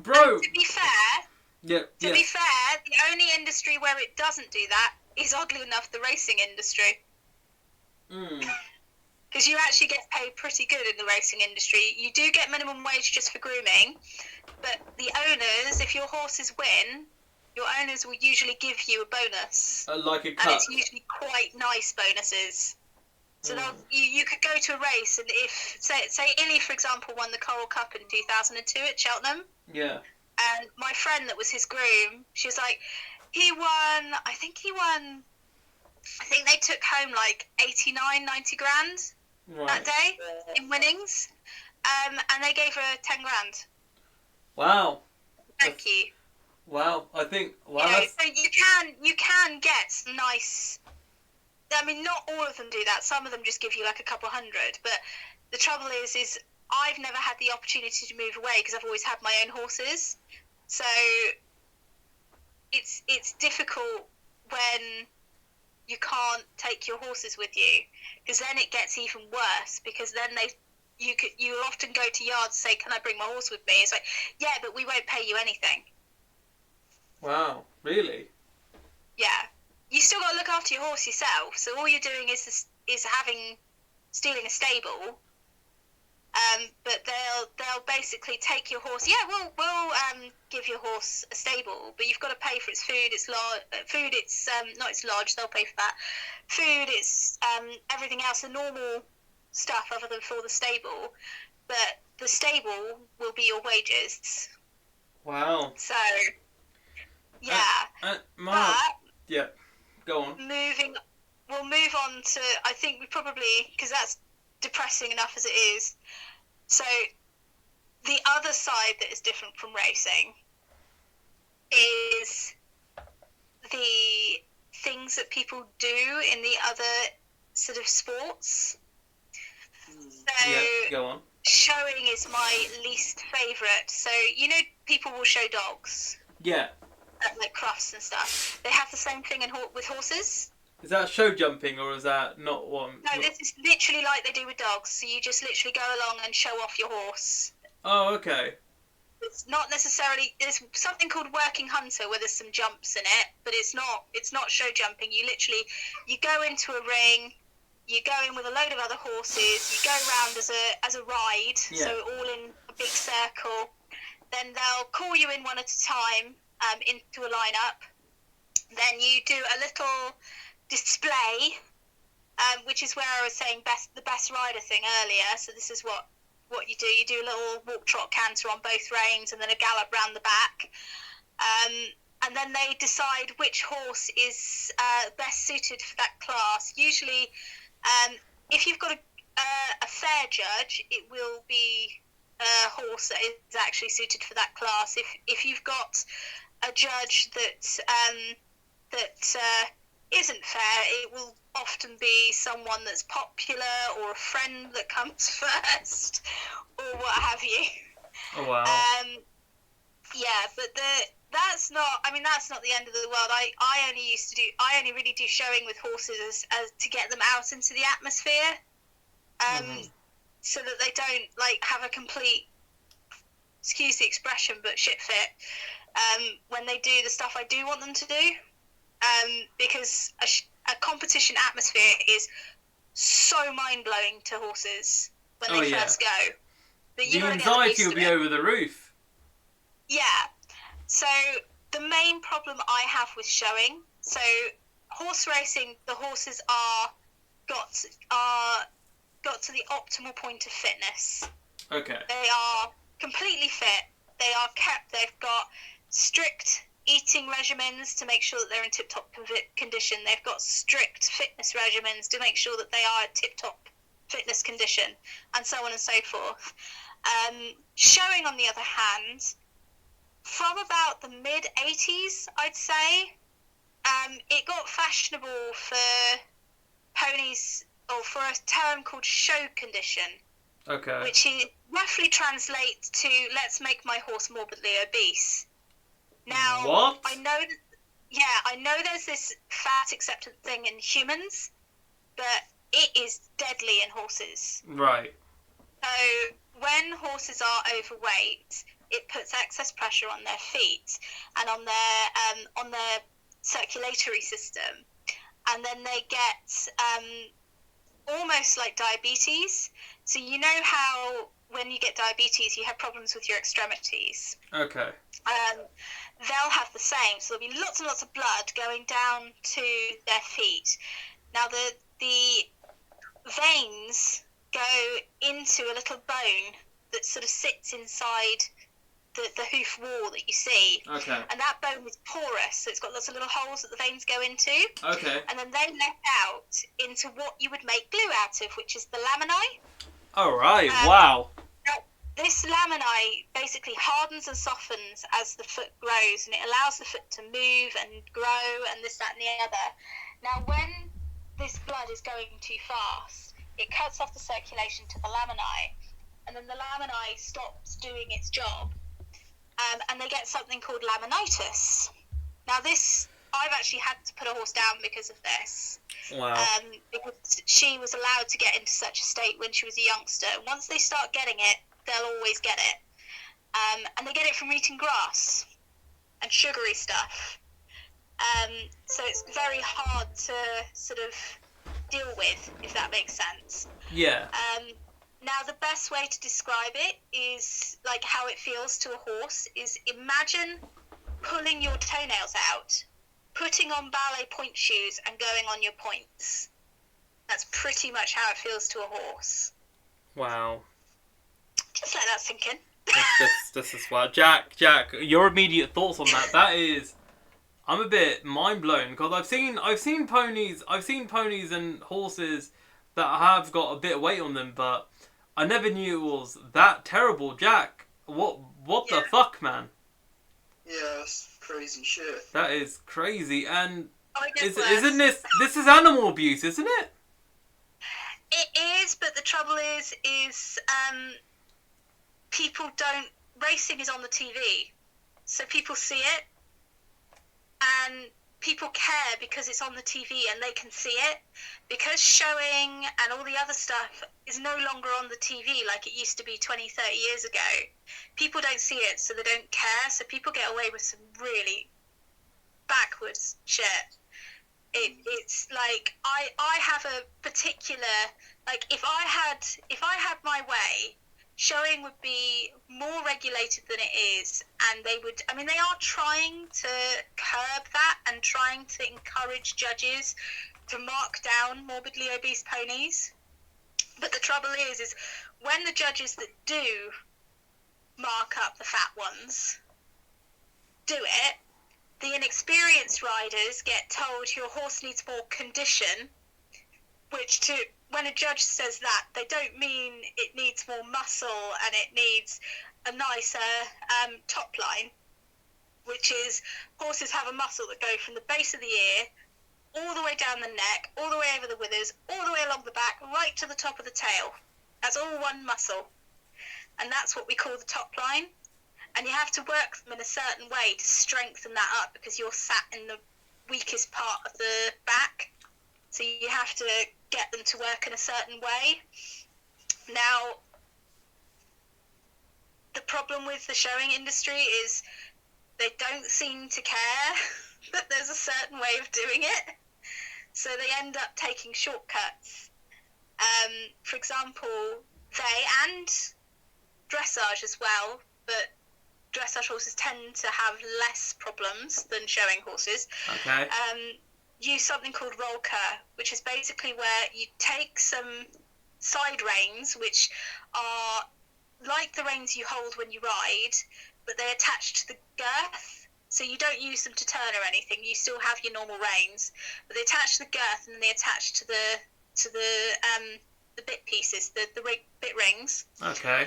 Speaker 1: bro.
Speaker 4: And to be fair.
Speaker 1: To
Speaker 4: be fair, the only industry where it doesn't do that is, oddly enough, the racing industry. Because you actually get paid pretty good in the racing industry. You do get minimum wage just for grooming, but the owners, if your horses win, your owners will usually give you a bonus.
Speaker 1: Like a cut.
Speaker 4: And it's usually quite nice bonuses. So you could go to a race, and if, say Illy, for example, won the Coral Cup in 2002 at Cheltenham.
Speaker 1: Yeah.
Speaker 4: And my friend that was his groom, she was like, I think they took home like 89, 90 grand that day in winnings. And they gave her 10 grand.
Speaker 1: Wow.
Speaker 4: Thank you.
Speaker 1: Wow, I think, wow.
Speaker 4: So you can get some nice, I mean, not all of them do that. Some of them just give you like a couple hundred. But the trouble is I've never had the opportunity to move away because I've always had my own horses. So it's difficult when you can't take your horses with you, because then it gets even worse, because then you'll often go to yards and say, can I bring my horse with me? It's like, yeah, but we won't pay you anything.
Speaker 1: Wow, really?
Speaker 4: Yeah. You still got to look after your horse yourself, so all you're doing is stealing a stable. But they'll basically take your horse. Yeah, we'll give your horse a stable, but you've got to pay for its food. It's not its lodge. They'll pay for that. Food. It's everything else, the normal stuff other than for the stable. But the stable will be your wages.
Speaker 1: Wow.
Speaker 4: So yeah.
Speaker 1: Yeah. Go on.
Speaker 4: We'll move on to. I think we probably, because that's depressing enough as it is. So the other side that is different from racing is the things that people do in the other sort of sports. So
Speaker 1: yeah, go on.
Speaker 4: Showing is my least favourite. So people will show dogs.
Speaker 1: Yeah.
Speaker 4: At like crufts and stuff. They have the same thing with horses.
Speaker 1: Is that show jumping, or is that not one?
Speaker 4: No, this is literally like they do with dogs. So you just literally go along and show off your horse.
Speaker 1: Oh, okay.
Speaker 4: It's not necessarily. There's something called working hunter where there's some jumps in it, but it's not show jumping. You go into a ring, you go in with a load of other horses, you go around as a ride, so all in a big circle. Then they'll call you in one at a time into a lineup. Then you do a little display, which is where I was saying the best rider thing earlier. So this is what you do. You do a little walk, trot, canter on both reins, and then a gallop round the back. And then they decide which horse is best suited for that class. Usually, if you've got a fair judge, it will be a horse that is actually suited for that class. If you've got a judge that isn't fair, it will often be someone that's popular or a friend that comes first or what have you.
Speaker 1: Oh wow.
Speaker 4: Yeah, but that's not the end of the world. I only really do showing with horses as to get them out into the atmosphere, so that they don't like have a complete, excuse the expression, but shit fit when they do the stuff I do want them to do. Because a competition atmosphere is so mind-blowing to horses when they first go. That
Speaker 1: the anxiety will be over the roof.
Speaker 4: Yeah. So the main problem I have with showing, so horse racing, the horses are got to the optimal point of fitness.
Speaker 1: Okay.
Speaker 4: They are completely fit. They are kept. They've got strict eating regimens to make sure that they're in tip-top condition. They've got strict fitness regimens to make sure that they are in tip-top fitness condition, and so on and so forth. Showing, on the other hand, from about the mid-80s, I'd say, it got fashionable for ponies, or for a term called show condition.
Speaker 1: Okay.
Speaker 4: Which roughly translates to "let's make my horse morbidly obese." Now,
Speaker 1: what?
Speaker 4: I know there's this fat acceptance thing in humans, but it is deadly in horses.
Speaker 1: Right.
Speaker 4: So when horses are overweight, it puts excess pressure on their feet and on their circulatory system, and then they get almost like diabetes. So you know how when you get diabetes you have problems with your extremities?
Speaker 1: Okay.
Speaker 4: They'll have the same. So there'll be lots and lots of blood going down to their feet. Now the veins go into a little bone that sort of sits inside the hoof wall that you see.
Speaker 1: Okay.
Speaker 4: And that bone is porous, so it's got lots of little holes that the veins go into.
Speaker 1: Okay.
Speaker 4: And then they let out into what you would make glue out of, which is the laminae.
Speaker 1: All right. Wow.
Speaker 4: Now, this laminae basically hardens and softens as the foot grows, and it allows the foot to move and grow and this, that, and the other. Now, when this blood is going too fast, it cuts off the circulation to the laminae, and then the laminae stops doing its job. And they get something called laminitis. Now this, I've actually had to put a horse down because of this.
Speaker 1: Wow.
Speaker 4: Because she was allowed to get into such a state when she was a youngster. Once they start getting it, they'll always get it. And they get it from eating grass and sugary stuff. So it's very hard to sort of deal with, if that makes sense.
Speaker 1: Yeah.
Speaker 4: Now, the best way to describe it is, like, how it feels to a horse is imagine pulling your toenails out, putting on ballet point shoes and going on your points. That's pretty much how it feels to a horse.
Speaker 1: Wow.
Speaker 4: Just let that sink in.
Speaker 1: This is wild. Jack, your immediate thoughts on that? That is, I'm a bit mind blown because I've seen ponies and horses that have got a bit of weight on them, but I never knew it was that terrible. Jack, what the fuck, man?
Speaker 3: Yeah, that's crazy shit.
Speaker 1: That is crazy, and
Speaker 4: isn't
Speaker 1: this is animal abuse, isn't it?
Speaker 4: It is, but the trouble is people don't. Racing is on the TV, so people see it, and people care because it's on the TV and they can see it. Because showing and all the other stuff is no longer on the TV like it used to be 20, 30 years ago. People don't see it, so they don't care. So people get away with some really backwards shit. It's like I have a particular, like, if I had my way, showing would be more regulated than it is, and they are trying to curb that and trying to encourage judges to mark down morbidly obese ponies. But the trouble is when the judges that do mark up the fat ones do it, the inexperienced riders get told your horse needs more condition, when a judge says that, they don't mean it needs more muscle and it needs a nicer top line, which is horses have a muscle that go from the base of the ear all the way down the neck, all the way over the withers, all the way along the back, right to the top of the tail. That's all one muscle. And that's what we call the top line. And you have to work them in a certain way to strengthen that up because you're sat in the weakest part of the back. So you have to get them to work in a certain way. Now, the problem with the showing industry is they don't seem to care that there's a certain way of doing it. so they end up taking shortcuts. For example, they and dressage as well, but dressage horses tend to have less problems than showing horses.
Speaker 1: Okay.
Speaker 4: Use something called roll cur, which is basically where you take some side reins, which are like the reins you hold when you ride, but they attach to the girth, so you don't use them to turn or anything. You still have your normal reins, but they attach to the girth and then they attach to the bit pieces, the bit rings.
Speaker 1: Okay.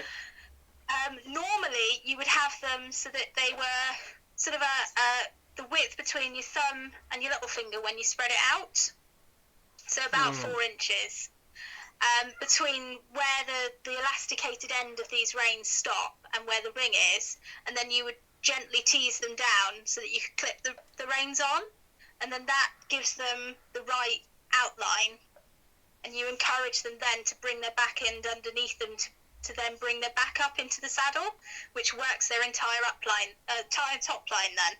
Speaker 4: Normally, you would have them so that they were sort of the width between your thumb and your little finger when you spread it out, so about 4 inches. Between where the elasticated end of these reins stop and where the ring is, and then you would gently tease them down so that you could clip the reins on, and then that gives them the right outline, and you encourage them then to bring their back end underneath them to then bring their back up into the saddle, which works their entire top line then.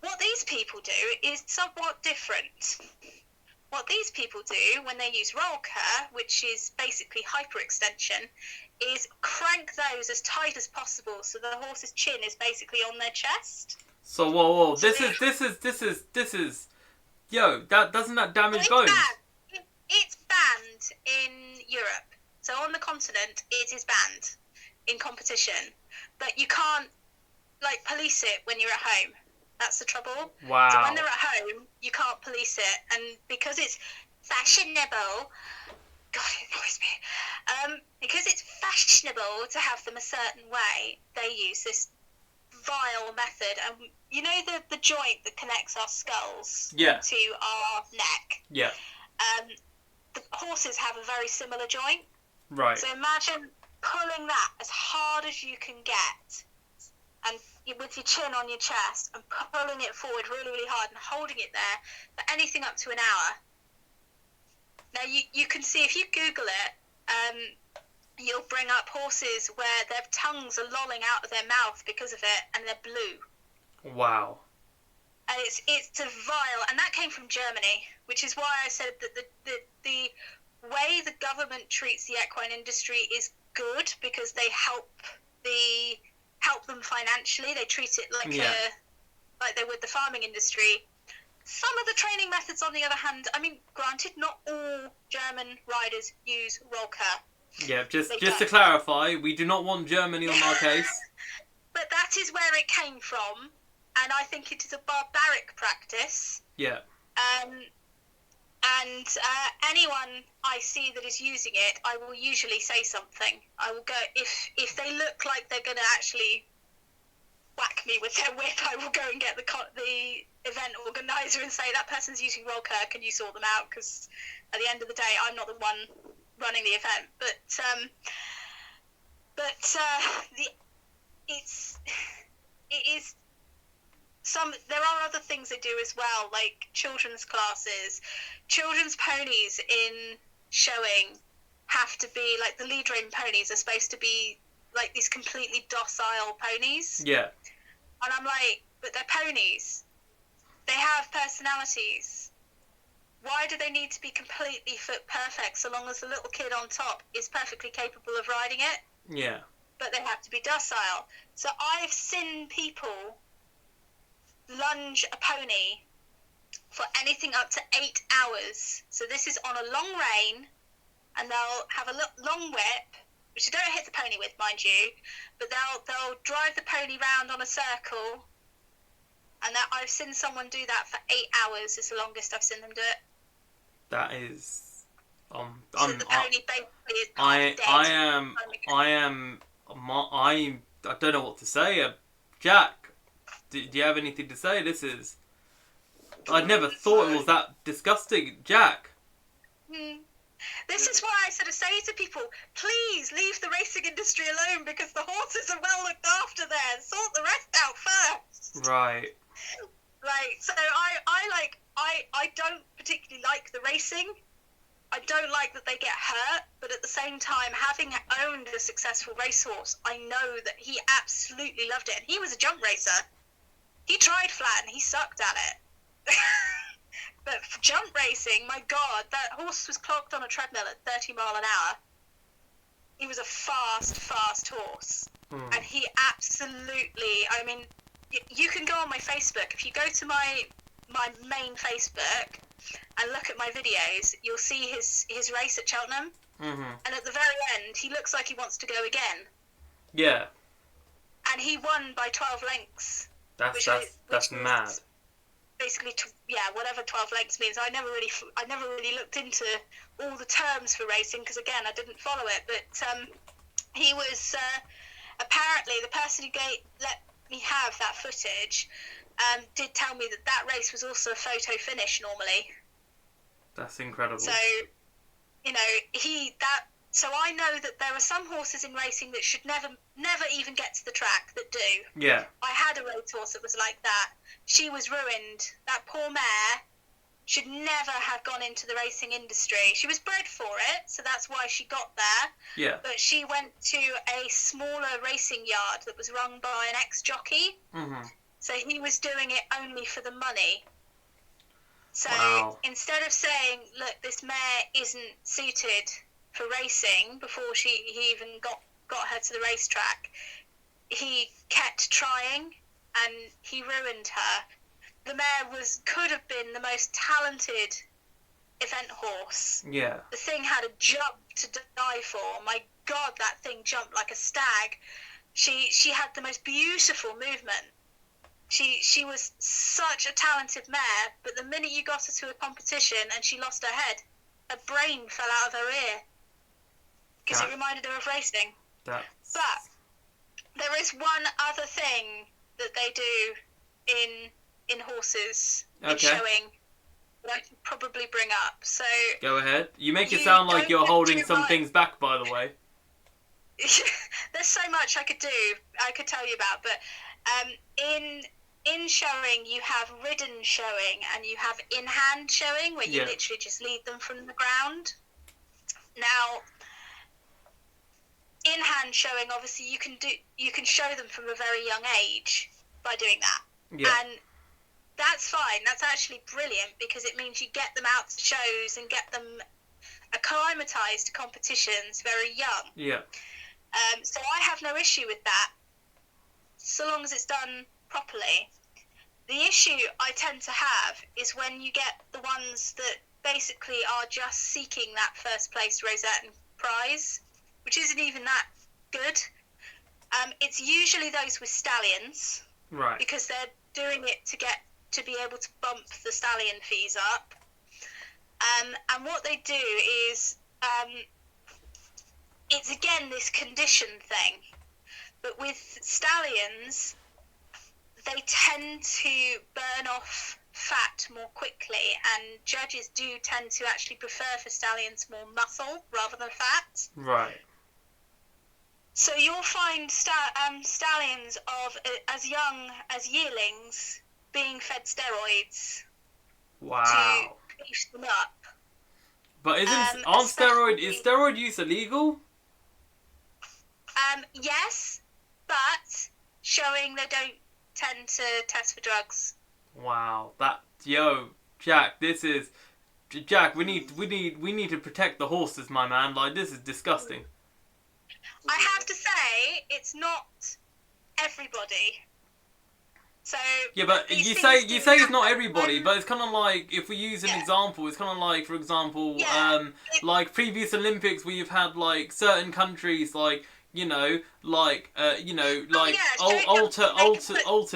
Speaker 4: What these people do is somewhat different. What these people do when they use roll cur, which is basically hyperextension, is crank those as tight as possible so the horse's chin is basically on their chest.
Speaker 1: So whoa, this is, yo, doesn't that damage bones?
Speaker 4: It's banned in Europe. So on the continent, it is banned in competition, but you can't police it when you're at home. That's the trouble.
Speaker 1: Wow.
Speaker 4: So when they're at home, you can't police it, and because it's fashionable, God, it annoys me. Because it's fashionable to have them a certain way, they use this vile method. And you know the joint that connects our skulls to our neck?
Speaker 1: Yeah.
Speaker 4: The horses have a very similar joint.
Speaker 1: Right.
Speaker 4: So imagine pulling that as hard as you can get, and with your chin on your chest, and pulling it forward really, really hard and holding it there for anything up to an hour. Now, you can see, if you Google it, you'll bring up horses where their tongues are lolling out of their mouth because of it, and they're blue.
Speaker 1: Wow.
Speaker 4: And it's a vile, and that came from Germany, which is why I said that the way the government treats the equine industry is good, because they help them financially. They treat it like they would the farming industry. Some of the training methods, on the other hand, I mean, granted, not all German riders use roll cur.
Speaker 1: Yeah, just to clarify, we do not want Germany on our case.
Speaker 4: But that is where it came from, and I think it is a barbaric practice.
Speaker 1: Yeah.
Speaker 4: And anyone I see that is using it, I will usually say something. I will go, if they look like they're going to actually whack me with their whip, I will go and get the event organizer and say, that person's using roll cur, can you sort them out? Because at the end of the day, I'm not the one running the event. But there are other things they do as well, like children's classes. Children's ponies in showing have to be, like, the lead rein ponies are supposed to be like these completely docile ponies.
Speaker 1: Yeah.
Speaker 4: And I'm like, but they're ponies. They have personalities. Why do they need to be completely foot perfect so long as the little kid on top is perfectly capable of riding it?
Speaker 1: Yeah.
Speaker 4: But they have to be docile. So I've seen people lunge a pony for anything up to 8 hours. So this is on a long rein, and they'll have a long whip, which you don't hit the pony with, mind you, but they'll drive the pony round on a circle, and I've seen someone do that for 8 hours. Is the longest I've seen them do it.
Speaker 1: That is,
Speaker 4: so the pony basically is dead.
Speaker 1: I don't know what to say. Jack, do you have anything to say? I'd never thought it was that disgusting. Jack.
Speaker 4: This is why I sort of say to people, please leave the racing industry alone, because the horses are well looked after there. Sort the rest out first.
Speaker 1: Right.
Speaker 4: Like, so I don't particularly like the racing. I don't like that they get hurt, but at the same time, having owned a successful racehorse, I know that he absolutely loved it. And he was a jump racer. He tried flat and he sucked at it. But for jump racing, my God, that horse was clocked on a treadmill at 30 mile an hour. He was a fast horse. And he absolutely, I mean, you can go on my Facebook. If you go to my main Facebook and look at my videos, you'll see his race at Cheltenham. And at the very end, he looks like he wants to go again.
Speaker 1: Yeah.
Speaker 4: And he won by 12 lengths.
Speaker 1: That's mad.
Speaker 4: Basically, whatever 12 lengths means. I never really looked into all the terms for racing because, again, I didn't follow it. But he was apparently the person who let me have that footage did tell me that race was also a photo finish normally.
Speaker 1: That's incredible.
Speaker 4: So, you know, so I know that there are some horses in racing that should never even get to the track that do.
Speaker 1: Yeah.
Speaker 4: I had a racehorse that was like that. She was ruined. That poor mare should never have gone into the racing industry. She was bred for it, so that's why she got there.
Speaker 1: Yeah.
Speaker 4: But she went to a smaller racing yard that was run by an ex-jockey. So he was doing it only for the money. So instead of saying, look, this mare isn't suited for racing before he even got her to the racetrack, he kept trying and he ruined her. The mare could have been the most talented event horse. Yeah. The thing had a jump to die for. My God, that thing jumped like a stag. She had the most beautiful movement. She was such a talented mare, but the minute you got her to a competition and she lost her head, her brain fell out of her ear because it reminded her of racing. But there is one other thing that they do in horses in showing that I can probably bring up. So
Speaker 1: go ahead. You make it sound like you're holding some things back, by the way.
Speaker 4: There's so much I could tell you about, but in showing you have ridden showing and you have in hand showing where you literally just lead them from the ground. Now, in hand showing, obviously you can show them from a very young age by doing that. Yeah. And that's fine. That's actually brilliant because it means you get them out to shows and get them acclimatized to competitions very young. Yeah. So I have no issue with that, so long as it's done properly. The issue I tend to have is when you get the ones that basically are just seeking that first place rosette prize, which isn't even that good. It's usually those with stallions, right? Because they're doing it to be able to bump the stallion fees up. And what they do is it's again this condition thing, but with stallions they tend to burn off fat more quickly, and judges do tend to actually prefer for stallions more muscle rather than fat. Right. So you'll find stallions of as young as yearlings being fed steroids. Wow. To beef them up.
Speaker 1: But is steroid use illegal?
Speaker 4: Yes, but showing they don't tend to test for drugs.
Speaker 1: Wow, Jack, we need to protect the horses, my man. Like, this is disgusting.
Speaker 4: I have to say, it's not everybody. So
Speaker 1: yeah, but you say it's not everybody, but it's kind of like, if we use an example, it's kind of like, for example, like previous Olympics where you've had like certain countries like, alter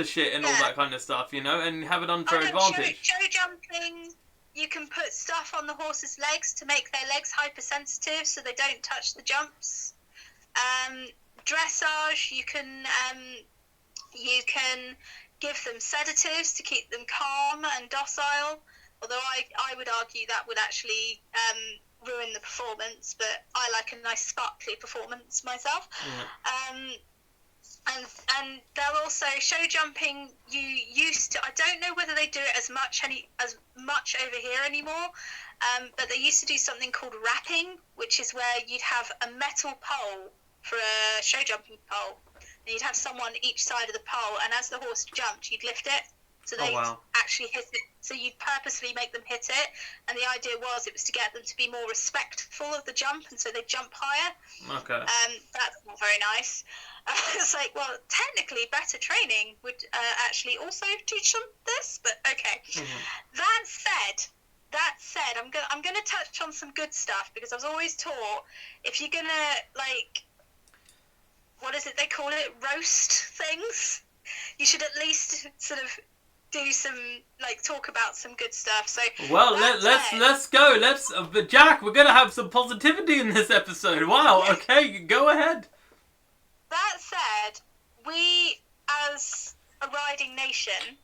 Speaker 1: shit and all that kind of stuff, and have it unfair advantage.
Speaker 4: Show jumping, you can put stuff on the horse's legs to make their legs hypersensitive so they don't touch the jumps. Dressage, you can give them sedatives to keep them calm and docile, although I would argue that would actually ruin the performance, but I like a nice sparkly performance myself. And they'll also show jumping. You used to, I don't know whether they do it as much over here anymore, but they used to do something called wrapping, which is where you'd have a metal pole for a show jumping pole, and you'd have someone each side of the pole, and as the horse jumped, you'd lift it. So they
Speaker 1: wow.
Speaker 4: actually hit it. So you'd purposely make them hit it, and the idea was it was to get them to be more respectful of the jump, and so they jump higher.
Speaker 1: Okay.
Speaker 4: That's not very nice. It's like, well, technically, better training would actually also teach them this, but okay.
Speaker 1: Mm-hmm.
Speaker 4: That said, I'm gonna touch on some good stuff, because I was always taught if you're gonna, like, what is it they call it, roast things, you should at least sort of do some, like, talk about some good stuff. So
Speaker 1: well, let's go. But Jack, we're gonna have some positivity in this episode. Wow. Okay, go ahead.
Speaker 4: That said, we as a riding nation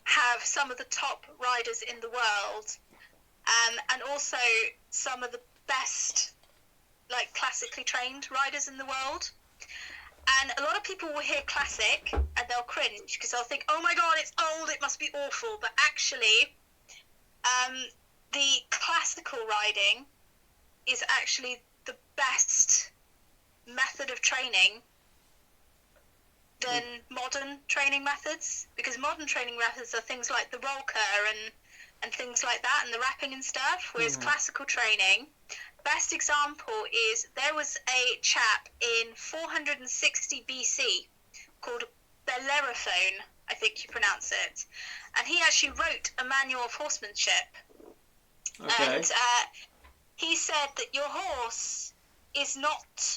Speaker 4: have some of the top riders in the world, and also some of the best, like, classically trained riders in the world. And a lot of people will hear classic and they'll cringe because they'll think, oh my god, it's old, it must be awful. But actually, the classical riding is actually the best method of training than modern training methods, because modern training methods are things like the roll cur and things like that, and the wrapping and stuff, whereas classical training, best example is there was a chap in 460 BC called Bellerophon, I think you pronounce it, and he actually wrote a manual of horsemanship.
Speaker 1: Okay.
Speaker 4: And he said that your horse is not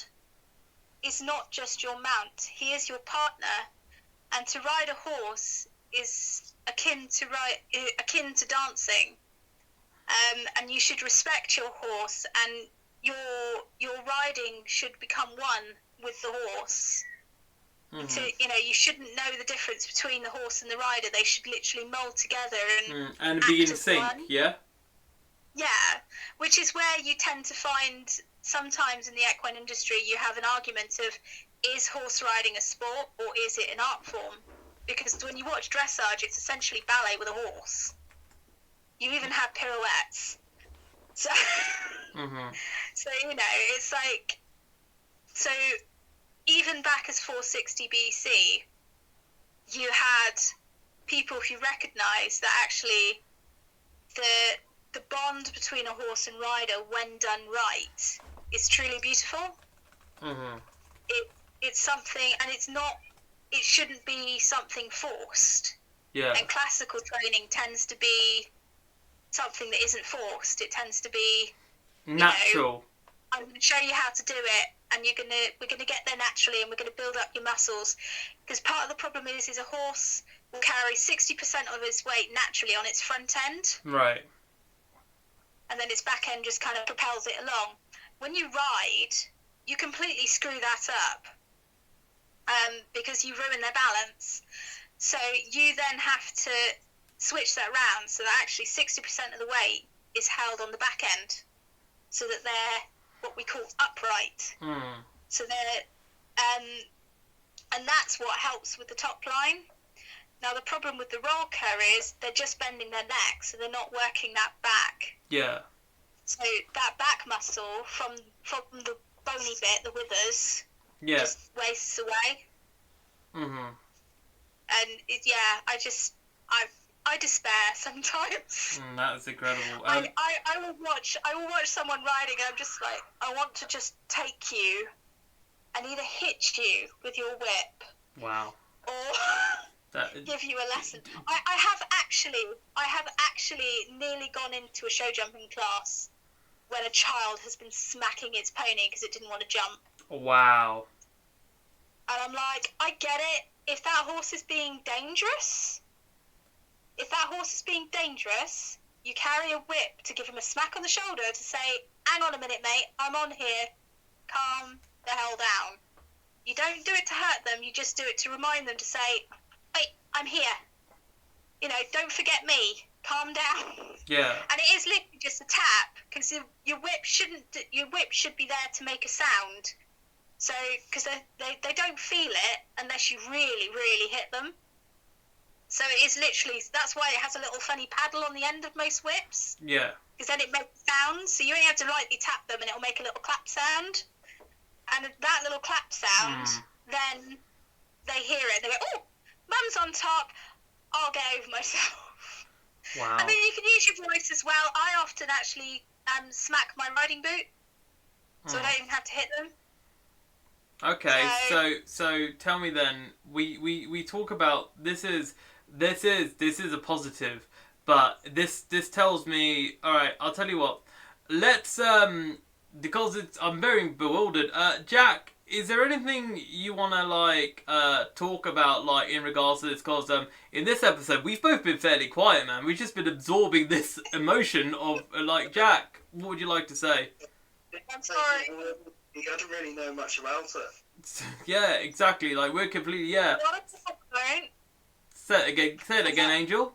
Speaker 4: just your mount, he is your partner, and to ride a horse is akin to dancing, and you should respect your horse, and your riding should become one with the horse. So, you shouldn't know the difference between the horse and the rider. They should literally mold together and
Speaker 1: be in
Speaker 4: act as
Speaker 1: sync.
Speaker 4: one.
Speaker 1: Yeah.
Speaker 4: Yeah, which is where you tend to find sometimes in the equine industry you have an argument of, is horse riding a sport or is it an art form? Because when you watch dressage, it's essentially ballet with a horse. You even have pirouettes. So, so it's like, so even back as 460 BC, you had people who recognised that actually the bond between a horse and rider, when done right, is truly beautiful. It's something, and it shouldn't be something forced.
Speaker 1: Yeah.
Speaker 4: And classical training tends to be something that isn't forced. It tends to be
Speaker 1: natural.
Speaker 4: I'm going to show you how to do it, and we're gonna get there naturally, and we're going to build up your muscles. Because part of the problem is a horse will carry 60% of its weight naturally on its front end.
Speaker 1: Right.
Speaker 4: And then its back end just kind of propels it along. When you ride, you completely screw that up, because you ruin their balance. So you then have to switch that round so that actually 60% of the weight is held on the back end, so that they're what we call upright. So they're, and that's what helps with the top line. Now the problem with the roll cur is they're just bending their neck, so they're not working that back.
Speaker 1: Yeah.
Speaker 4: So that back muscle from the bony bit, the withers, just wastes away. And I despair sometimes.
Speaker 1: That is incredible.
Speaker 4: I will watch someone riding, and I'm just like, I want to just take you and either hit you with your whip.
Speaker 1: Wow.
Speaker 4: Or give you a lesson. I have actually nearly gone into a show jumping class when a child has been smacking its pony because it didn't want to jump.
Speaker 1: Wow.
Speaker 4: And I'm like, I get it. If that horse is being dangerous, you carry a whip to give him a smack on the shoulder to say, hang on a minute, mate, I'm on here. Calm the hell down. You don't do it to hurt them, you just do it to remind them to say, wait, I'm here. Don't forget me. Calm down. Yeah. And it is literally just a tap, because your whip should be there to make a sound. So, because they don't feel it unless you really, really hit them. So it is literally, that's why it has a little funny paddle on the end of most whips. Yeah. Because then it makes sounds, so you only have to lightly tap them and it'll make a little clap sound. And that little clap sound, then they hear it and they go, oh, Mum's on top, I'll get over myself.
Speaker 1: Wow.
Speaker 4: I mean, you can use your voice as well. I often actually smack my riding boot, so I don't even have to hit them.
Speaker 1: Okay, so tell me then. We talk about this is a positive, but this tells me. All right, I'll tell you what. Let's because I'm very bewildered. Jack, is there anything you wanna talk about in regards to this? Because in this episode we've both been fairly quiet, man. We've just been absorbing this emotion of Jack. What would you like to say?
Speaker 4: I'm sorry.
Speaker 3: You don't really know much about it.
Speaker 1: Yeah, exactly. We're completely
Speaker 4: A lot of people don't.
Speaker 1: Say it again, Angel.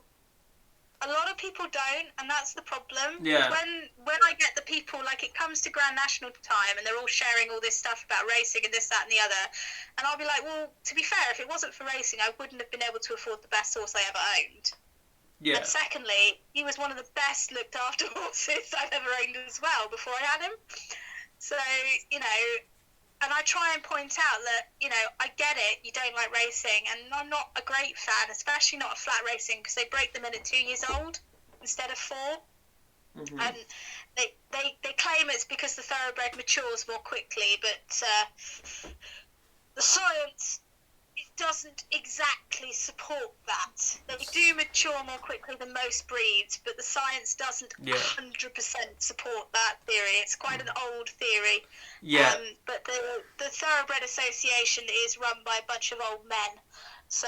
Speaker 4: A lot of people don't, and that's the problem.
Speaker 1: Yeah.
Speaker 4: When I get the people, it comes to Grand National time, and they're all sharing all this stuff about racing and this, that, and the other, and I'll be like, well, to be fair, if it wasn't for racing, I wouldn't have been able to afford the best horse I ever owned.
Speaker 1: Yeah.
Speaker 4: And secondly, he was one of the best looked after horses I've ever owned as well before I had him. So, and I try and point out that, I get it, you don't like racing, and I'm not a great fan, especially not a flat racing, because they break them in at 2 years old instead of 4.
Speaker 1: Mm-hmm.
Speaker 4: And they claim it's because the thoroughbred matures more quickly, but the science, it doesn't exactly support that. They do mature more quickly than most breeds, but the science doesn't 100% support that theory. It's quite an old theory.
Speaker 1: Yeah.
Speaker 4: But the Thoroughbred Association is run by a bunch of old men. So,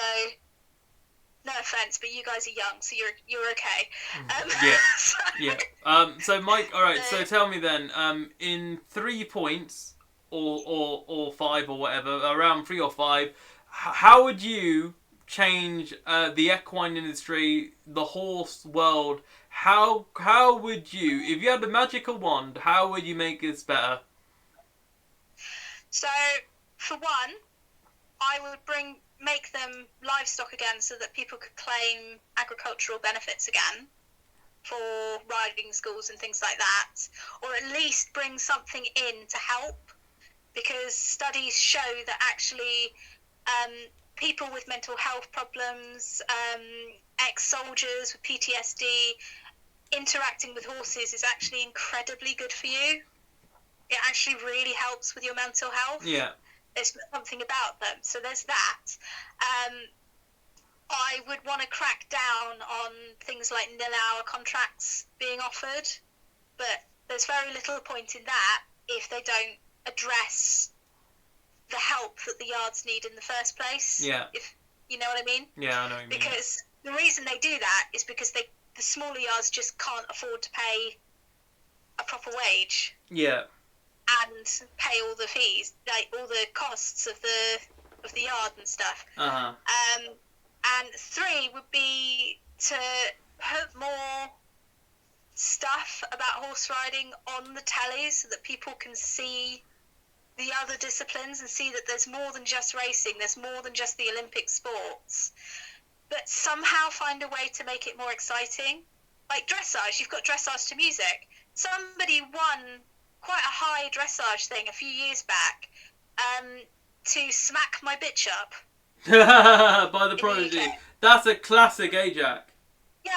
Speaker 4: no offence, but you guys are young, so you're okay.
Speaker 1: So Mike, all right. So tell me then, in 3 points or 5 or whatever, around 3 or 5. How would you change the equine industry, the horse world? How would you, if you had a magical wand, how would you make this better?
Speaker 4: So, for one, I would make them livestock again so that people could claim agricultural benefits again for riding schools and things like that, or at least bring something in to help, because studies show that actually people with mental health problems, ex-soldiers with PTSD, interacting with horses is actually incredibly good for you. It actually really helps with your mental health.
Speaker 1: Yeah.
Speaker 4: There's something about them. So there's that. I would want to crack down on things like nil-hour contracts being offered, but there's very little point in that if they don't address the help that the yards need in the first place.
Speaker 1: Yeah.
Speaker 4: If you know what I mean?
Speaker 1: Yeah, I know what you mean.
Speaker 4: Because the reason they do that is because the smaller yards just can't afford to pay a proper wage.
Speaker 1: Yeah.
Speaker 4: And pay all the fees, all the costs of the yard and stuff.
Speaker 1: Uh-huh.
Speaker 4: And 3 would be to put more stuff about horse riding on the telly so that people can see the other disciplines and see that there's more than just racing, there's more than just the Olympic sports, but somehow find a way to make it more exciting. Like dressage, you've got dressage to music. Somebody won quite a high dressage thing a few years back to Smack My Bitch Up.
Speaker 1: By the Prodigy. That's a classic, Jack?
Speaker 4: Yeah.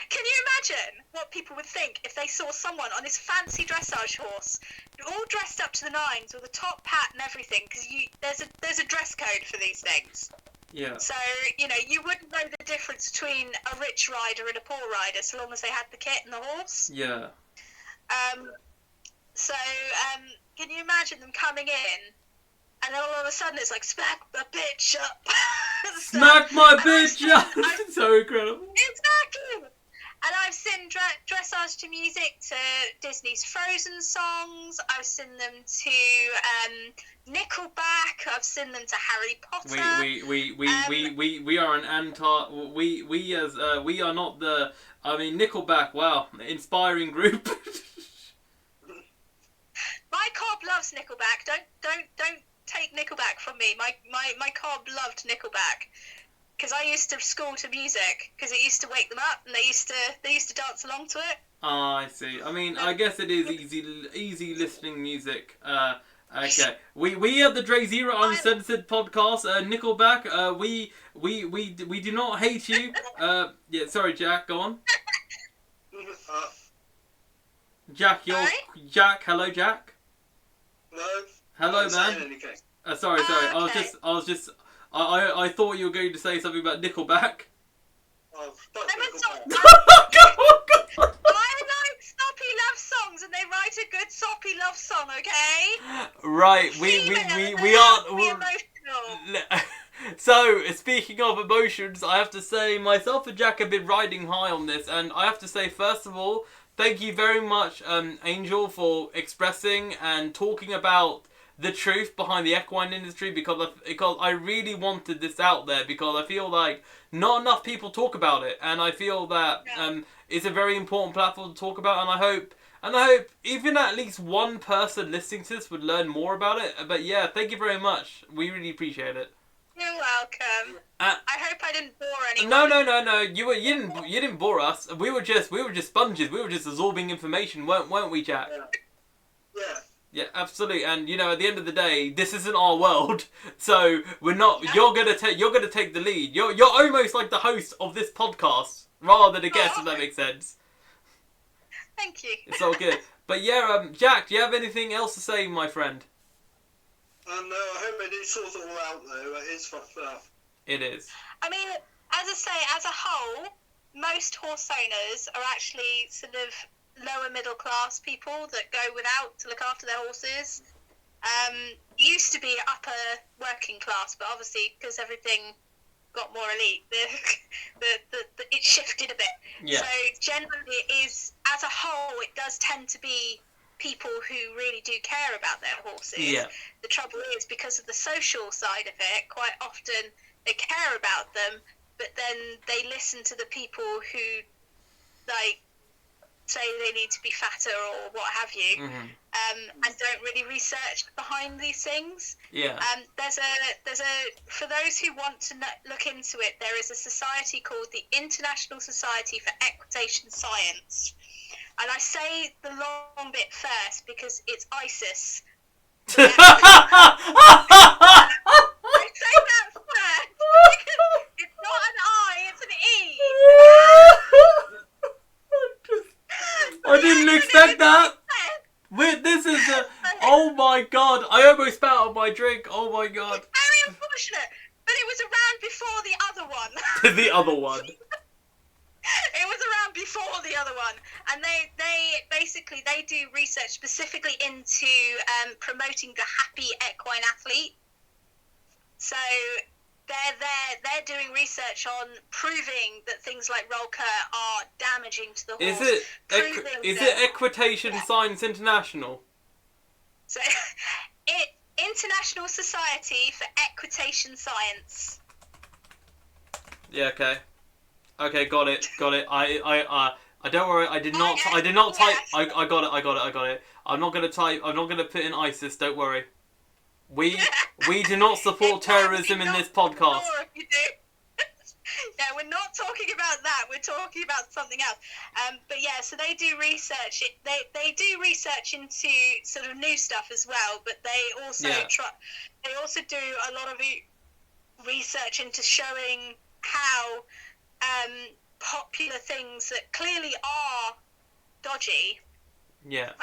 Speaker 4: Can you imagine what people would think if they saw someone on this fancy dressage horse, all dressed up to the nines with a top hat and everything? Because there's a dress code for these things.
Speaker 1: Yeah. So
Speaker 4: you wouldn't know the difference between a rich rider and a poor rider, so long as they had the kit and the horse.
Speaker 1: Yeah.
Speaker 4: Can you imagine them coming in, and then all of a sudden it's like, smack my bitch up.
Speaker 1: Smack my bitch up! So incredible.
Speaker 4: Exactly! And I've seen dressage to music to Disney's Frozen songs. I've seen them to Nickelback. I've seen them to Harry Potter.
Speaker 1: We are an anti. We are not the. I mean, Nickelback. Wow, inspiring group.
Speaker 4: My cob loves Nickelback. Don't take Nickelback from me. My cob loved Nickelback. Because I used to school to music, because it used to wake them up, and they used to dance along to it.
Speaker 1: Ah, I see. I mean, I guess it is easy listening music Okay, we are the DrayZera Uncensored podcast. Nickelback. We do not hate you. Yeah, sorry, Jack. Go on. Jack, you're
Speaker 4: Sorry?
Speaker 1: Jack. Hello, Jack.
Speaker 3: No.
Speaker 1: Hello,
Speaker 3: I'm saying
Speaker 1: man.
Speaker 3: anything.
Speaker 1: Sorry.
Speaker 4: Okay.
Speaker 1: I thought you were going to say something about Nickelback.
Speaker 3: Oh, fuck
Speaker 4: I'm a
Speaker 3: Nickelback.
Speaker 1: God.
Speaker 4: I like soppy love songs, and they write a good soppy love song. Okay.
Speaker 1: Right, we are.
Speaker 4: Be emotional.
Speaker 1: So, speaking of emotions, I have to say, myself and Jack have been riding high on this, and I have to say, first of all, thank you very much, Angel, for expressing and talking about the truth behind the equine industry, because I really wanted this out there, because I feel like not enough people talk about it, and I feel that it's a very important platform to talk about, and I hope even at least one person listening to this would learn more about it. But yeah, thank you very much. We really appreciate it.
Speaker 4: You're welcome. I hope I didn't bore anyone.
Speaker 1: No. You didn't bore us. We were just sponges. We were just absorbing information, weren't we, Jack?
Speaker 3: Yeah.
Speaker 1: Yeah, absolutely. And you know, at the end of the day, this isn't our world, so we're not. You're gonna take the lead. You're almost like the host of this podcast rather than a guest, if that makes sense.
Speaker 4: Thank you.
Speaker 1: It's all good. But yeah, Jack, do you have anything else to say, my friend?
Speaker 3: No, I hope they do sort it all out though. It is fucked up.
Speaker 1: It is.
Speaker 4: I mean, as I say, as a whole, most horse owners are actually sort of lower middle class people that go without to look after their horses. Used to be upper working class, but obviously because everything got more elite, it shifted a bit.
Speaker 1: Yeah.
Speaker 4: So generally, it is, as a whole, it does tend to be people who really do care about their horses.
Speaker 1: Yeah.
Speaker 4: The trouble is, because of the social side of it, quite often they care about them, but then they listen to the people who, like, say they need to be fatter or what have you, and don't really research behind these things.
Speaker 1: Yeah.
Speaker 4: There's a for those who want to look into it, there is a society called the International Society for Equitation Science. And I say the long bit first because it's ISIS. I say that first because it's not an I, it's an E.
Speaker 1: I didn't expect that. Wait, this is a... Oh my god, I almost spat out my drink. Oh my god.
Speaker 4: It's very unfortunate, but it was around before the other one.
Speaker 1: The other one.
Speaker 4: It was around before the other one, and they basically do research specifically into promoting the happy equine athlete. So they're doing research on proving that things like roll cur are damaging to the horse.
Speaker 1: Is it Equitation Science International?
Speaker 4: So International Society for Equitation Science.
Speaker 1: Yeah. Okay. Okay. Got it. I don't worry. I did not type. I got it. I'm not gonna put in ISIS. Don't worry. We do not support terrorism in this podcast.
Speaker 4: Or if you do. Yeah, we're not talking about that. We're talking about something else. But yeah, so they do research. They do research into sort of new stuff as well. But they also they also do a lot of research into showing how popular things that clearly are dodgy.
Speaker 1: Yeah.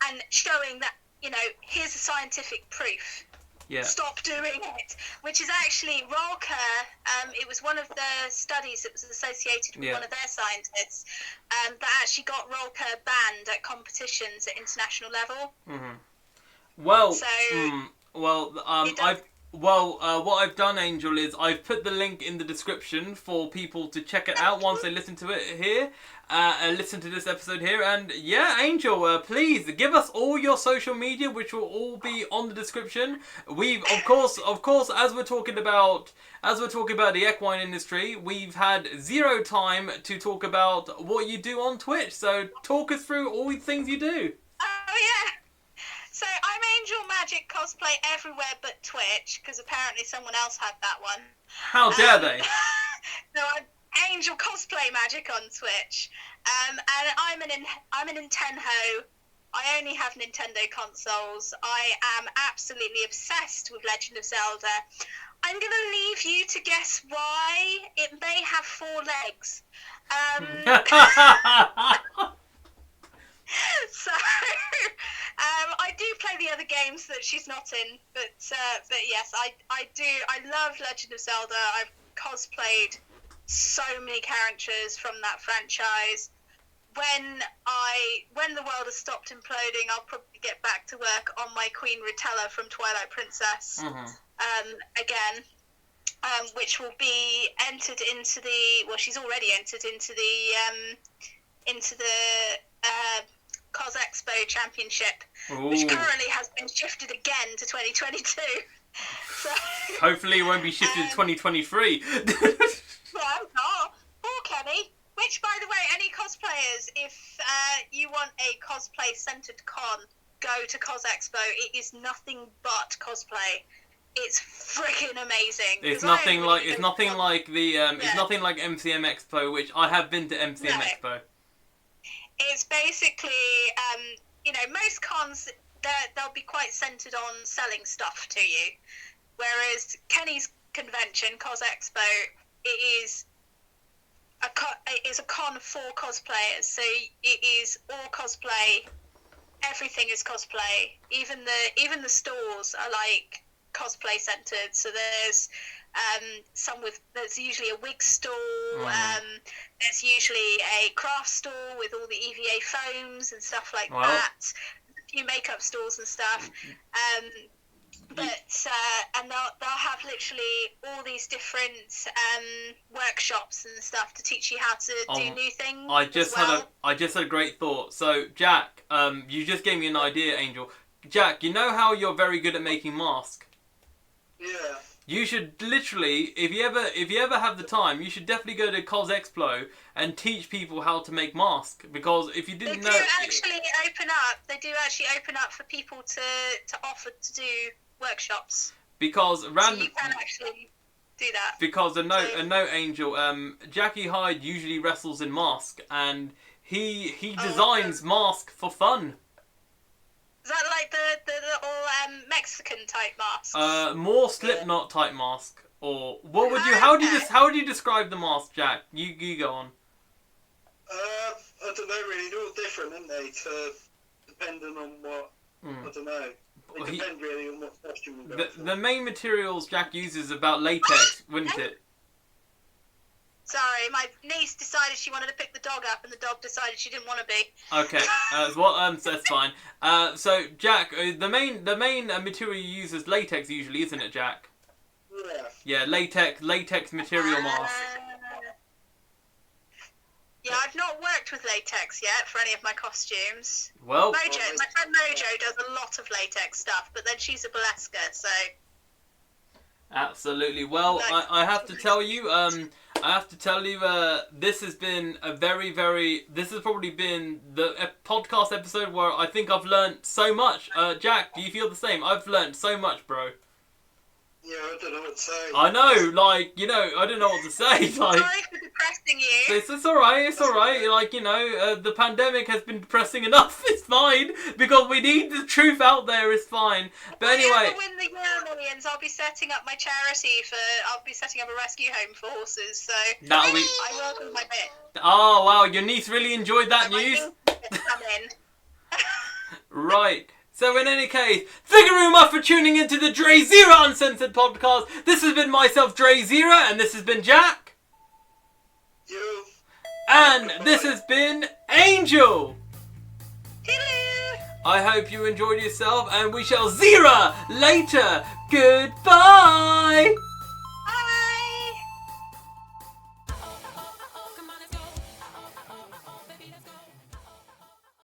Speaker 4: And showing that, you know, here's the scientific proof.
Speaker 1: Yeah.
Speaker 4: Stop doing it. Which is actually roll cur. It was one of the studies that was associated with one of their scientists that actually got roll cur banned at competitions at international level.
Speaker 1: Mm-hmm. Well,
Speaker 4: So
Speaker 1: what I've done, Angel, is I've put the link in the description for people to check it out once they listen to it here, and listen to this episode here. And yeah, Angel, please give us all your social media, which will all be on the description. We've of course, as we're talking about the equine industry, we've had zero time to talk about what you do on Twitch. So talk us through all the things you do.
Speaker 4: Oh yeah. So I'm AngelMagick cosplay everywhere but Twitch, because apparently someone else had that one.
Speaker 1: How dare they?
Speaker 4: No, I'm AngelCosplayMagick on Twitch, and I'm an Intenho I only have Nintendo consoles. I am absolutely obsessed with Legend of Zelda. I'm going to leave you to guess why it may have 4 legs. So, I do play the other games that she's not in, but yes, I do. I love Legend of Zelda. I've cosplayed so many characters from that franchise. When the world has stopped imploding, I'll probably get back to work on my Queen Rutella from Twilight Princess again, which will be entered into the. Well, she's already entered into the Cos Expo Championship, which currently has been shifted again to 2022. So,
Speaker 1: hopefully, it won't be shifted to 2023.
Speaker 4: Well, no. Poor Kenny. Which, by the way, any cosplayers, if you want a cosplay-centered con, go to Cos Expo. It is nothing but cosplay. It's freaking amazing.
Speaker 1: It's nothing like MCM Expo, which I have been to MCM Expo.
Speaker 4: It's basically, most cons, they'll be quite centered on selling stuff to you, whereas Kenny's convention, Cos Expo, it is a con for cosplayers. So it is all cosplay. Everything is cosplay. Even the stores are like cosplay centered. So there's there's usually a wig store. There's usually a craft store with all the EVA foams and stuff like that. A few makeup stores and stuff. And they'll have literally all these different workshops and stuff to teach you how to do new things. I just had a
Speaker 1: great thought. So Jack, you just gave me an idea, Angel. Jack, you know how you're very good at making masks?
Speaker 3: Yeah.
Speaker 1: You should literally, if you ever have the time, you should definitely go to Cos Expo and teach people how to make masks. Because if you didn't know,
Speaker 4: They do actually open up for people to offer to do workshops.
Speaker 1: Because
Speaker 4: so you can actually do that.
Speaker 1: Because a note, Angel. Jackie Hyde usually wrestles in mask, and he designs mask for fun.
Speaker 4: Is that like the little Mexican type masks?
Speaker 1: More Slipknot type mask, or what would you? How would you describe the mask, Jack? You go on.
Speaker 3: I don't know really. They're all different, aren't they? Depending on what. I don't know. It depends really on what costume you go for.
Speaker 1: The main materials Jack uses about latex, wouldn't it?
Speaker 4: Sorry, my niece decided she wanted to pick the dog up, and the dog decided she didn't want to be.
Speaker 1: Okay, that's fine. So Jack, the main material you use is latex usually, isn't it, Jack?
Speaker 3: Yeah.
Speaker 1: Yeah, latex material mask.
Speaker 4: Yeah, I've not worked with latex yet for any of my costumes.
Speaker 1: Well,
Speaker 4: my friend Mojo does a lot of latex stuff, but then she's a burlesquer, so.
Speaker 1: Absolutely. Well, I have to tell you, this has been this has probably been the podcast episode where I think I've learned so much. Jack, do you feel the same? I've learned so much, bro.
Speaker 3: Yeah, I don't know what to say.
Speaker 1: I know, I don't know what to say.
Speaker 4: Sorry for depressing you.
Speaker 1: It's alright, the pandemic has been depressing enough. It's fine, because we need the truth out there, it's fine. But anyway.
Speaker 4: If I ever win the Euro Millions, I'll be setting up my charity I'll be setting up a rescue home for horses, so I will do my bit.
Speaker 1: Oh, wow, your niece really enjoyed that news?
Speaker 4: Come in.
Speaker 1: Right. So in any case, thank you very much for tuning into the DrayZera Uncensored podcast. This has been myself, DrayZera, and this has been Jack.
Speaker 3: You.
Speaker 1: And this has been Angel.
Speaker 4: Hello.
Speaker 1: I hope you enjoyed yourself, and we shall Zera later. Goodbye.